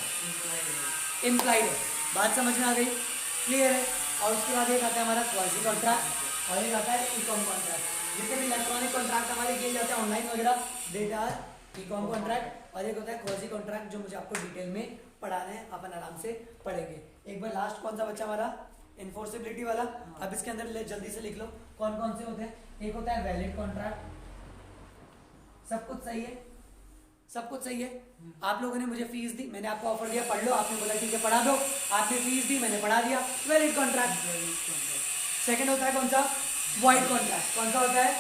इम्प्लाइड है। बात समझ में आ गई? क्लियर है? और उसके बाद एक आता है हमारा क्वाजी कॉन्ट्रैक्ट और एक आता है ई-कॉम कॉन्ट्रैक्ट। जितने भी इलेक्ट्रॉनिक कॉन्ट्रैक्ट हमारे किए जाते हैं ऑनलाइन वगैरह, डेटा ई-कॉम कॉन्ट्रैक्ट, और एक होता है क्वाजी कॉन्ट्रैक्ट जो मुझे आपको डिटेल में पढ़ाना है, अपन आराम से पढ़ेंगे। एक बार लास्ट कौन सा बच्चा हमारा? इन्फोर्सिबिलिटी वाला। अब इसके अंदर जल्दी से लिख लो कौन कौन से होते हैं। एक होता है वैलिड कॉन्ट्रैक्ट, सब कुछ सही है, सब कुछ सही है। आप लोगों ने मुझे फीस दी, मैंने आपको ऑफर दिया पढ़ लो, आपने बोला ठीक है पढ़ा दो, आपने फीस दी, मैंने पढ़ा दिया, वैलिड कॉन्ट्रैक्ट। सेकंड होता है कौन सा? Void contract. कौन सा होता है?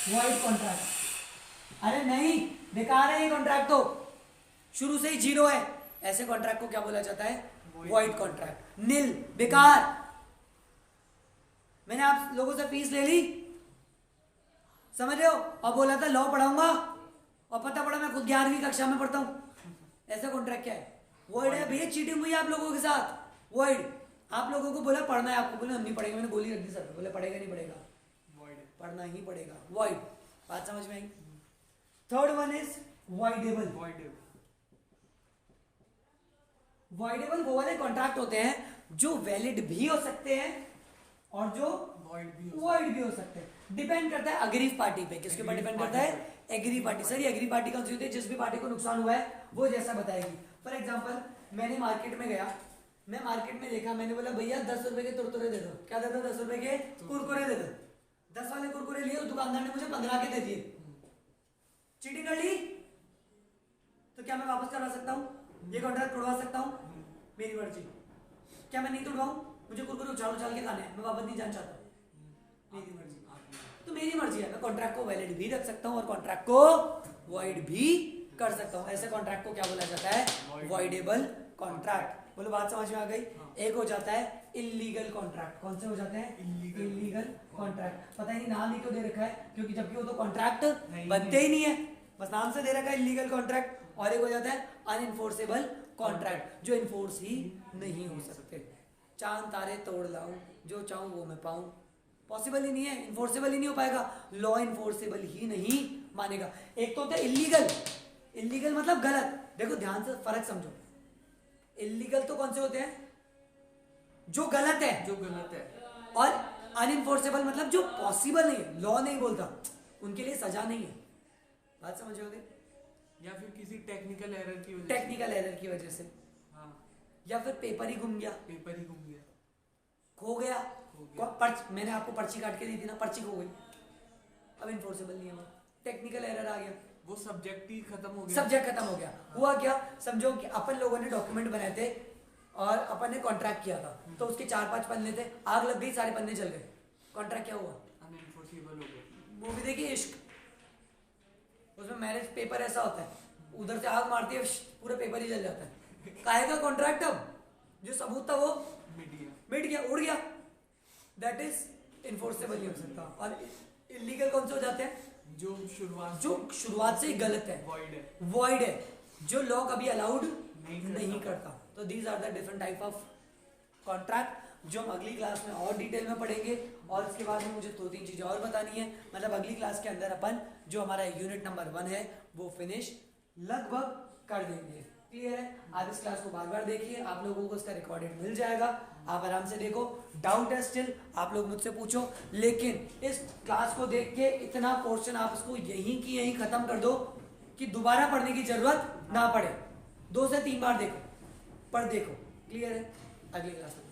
Void contract. अरे नहीं, बेकार है ये कॉन्ट्रैक्ट, तो शुरू से ही जीरो है, ऐसे कॉन्ट्रैक्ट को क्या बोला जाता है? Void contract. नील, बेकार। मैंने आप लोगों से फीस ले ली, समझ रहे हो, और बोला था लॉ पढ़ाऊंगा, और पता पड़ा मैं खुद 11वीं कक्षा में पढ़ता हूं। ऐसा कॉन्ट्रैक्ट क्या है? वॉइड है भैया, चीटिंग हुई आप लोगों के साथ। वॉइड। आप लोगों को बोला पढ़ना है, आपको बोला हम नहीं पढ़ेंगे, मैंने गोली रख दी सर, बोले पढ़ेगा नहीं पढ़ेगा, पढ़ना ही पड़ेगा, वॉइड। बात समझ में आई? Third one is voidable. Voidable वो वाले कॉन्ट्रैक्ट होते हैं जो वैलिड भी हो सकते हैं और जो वॉइड भी हो सकते हैं। डिपेंड करता है अग्रीव पार्टी पे। किसके ऊपर डिपेंड करता है? Agree party. सर ये एग्री पार्टी कौन सी होती है? जिस भी पार्टी को नुकसान हुआ है वो जैसा बताएगी। फॉर एग्जाम्पल मैंने मार्केट में गया, मैं मार्केट में देखा, मैंने बोला भैया 10 रुपए के कुरकुरे दे दो। क्या दे दो? 10 रुपए के कुरकुरे दे दो। 10 वाले कुरकुरे लिए, दुकानदार ने मुझे 15 के दे दिए। चीटिंग कर ली तो क्या मैं वापस करवा सकता हूँ? ये कॉन्ट्रैक्ट तोड़वा सकता हूँ? मेरी मर्जी। क्या मैं नहीं तोड़वाऊं? मुझे कुरकुरे उछाल उछाल के खाने हैं, मैं वापस नहीं जाना चाहता। मेरी मर्जी। तो मेरी मर्जी है, मैं कॉन्ट्रैक्ट को वैलिड भी रख सकता हूँ और कॉन्ट्रैक्ट को वॉइड भी कर सकता हूँ। ऐसे कॉन्ट्रैक्ट को क्या बोला जाता है? Voidable contract. बोलो बात समझ में आ गई? एक हो जाता है इलीगल कॉन्ट्रैक्ट। कौन से हो जाते हैं? Illegal contract. पता ही नहीं नाम ही क्यों दे रखा है, क्योंकि जबकि वो तो कॉन्ट्रैक्ट बनते ही नहीं है, बस नाम से दे रखा है इलीगल कॉन्ट्रैक्ट। और एक हो जाता है अनइंफोर्सेबल कॉन्ट्रैक्ट, जो इन्फोर्स ही नहीं हो सकते। चांद तारे तोड़ लाऊं, जो चाहूं वो मैं पाऊं, पॉसिबल ही नहीं है, इन्फोर्सेबल ही नहीं हो पाएगा। लॉ इन्फोर्सेबल ही नहीं मानेगा। एक तो होता है इलीगल। इलीगल मतलब गलत। देखो ध्यान से फर्क समझो। इलीगल तो कौन से होते हैं? जो गलत है, और अनइंफोर्सेबल मतलब जो पॉसिबल नहीं है, लॉ नहीं बोलता, उनके लिए सजा नहीं है। बात समझोगे? या फिर किसी टेक्निकल एरर की वजह से। हाँ। या फिर पेपर ही घूम गया, खो गया। मैंने आपको पर्ची काट के दी थी ना, पर्ची खो गई, अब इन्फोर्सेबल नहीं है, टेक्निकल एरर आ गया, वो सब्जेक्ट ही खत्म हो गया। सब्जेक्ट खत्म हो गया। हुआ क्या? समझो कि अपन लोगों ने डॉक्यूमेंट बनाए थे और अपन ने कॉन्ट्रैक्ट किया था, तो उसके 4-5 पन्ने थे, आग लग गई, सारे पन्ने जल गए। कॉन्ट्रैक्ट क्या हुआ? अनइंफोर्सेबल हो गया। मूवी देखिए इश्क, उसमें मैरिज पेपर ऐसा होता है, उधर से आग मारती है, पूरा पेपर ही जल जाता है। काहे का कॉन्ट्रैक्ट? अब जो सबूत था वो मिट गया, उड़ गया। दैट इज इन्फोर्सेबल नहीं हो सकता। और इलीगल कौन से हो जाते हैं? जो शुरुआत से ही गलत है, वॉइड है, जो लॉ कभी अलाउड नहीं करता। तो these are the different type of contract, जो हम अगली क्लास में और डिटेल में पढ़ेंगे। और इसके बाद में मुझे 2-3 चीजें और बतानी है, मतलब अगली क्लास के अंदर अपन जो हमारा यूनिट नंबर 1 है वो फिनिश लगभग कर देंगे। क्लियर है? आप इस क्लास को बार बार देखिए, आप लोगों को इसका रिकॉर्डेड मिल जाएगा, आप आराम से देखो। डाउट है स्टिल, आप लोग मुझसे पूछो, लेकिन इस क्लास को देख के इतना पोर्शन आप इसको यहीं की यहीं खत्म कर दो कि दोबारा पढ़ने की जरूरत ना पड़े। 2 से 3 बार देखो, पढ़ देखो। क्लियर है? अगली क्लास में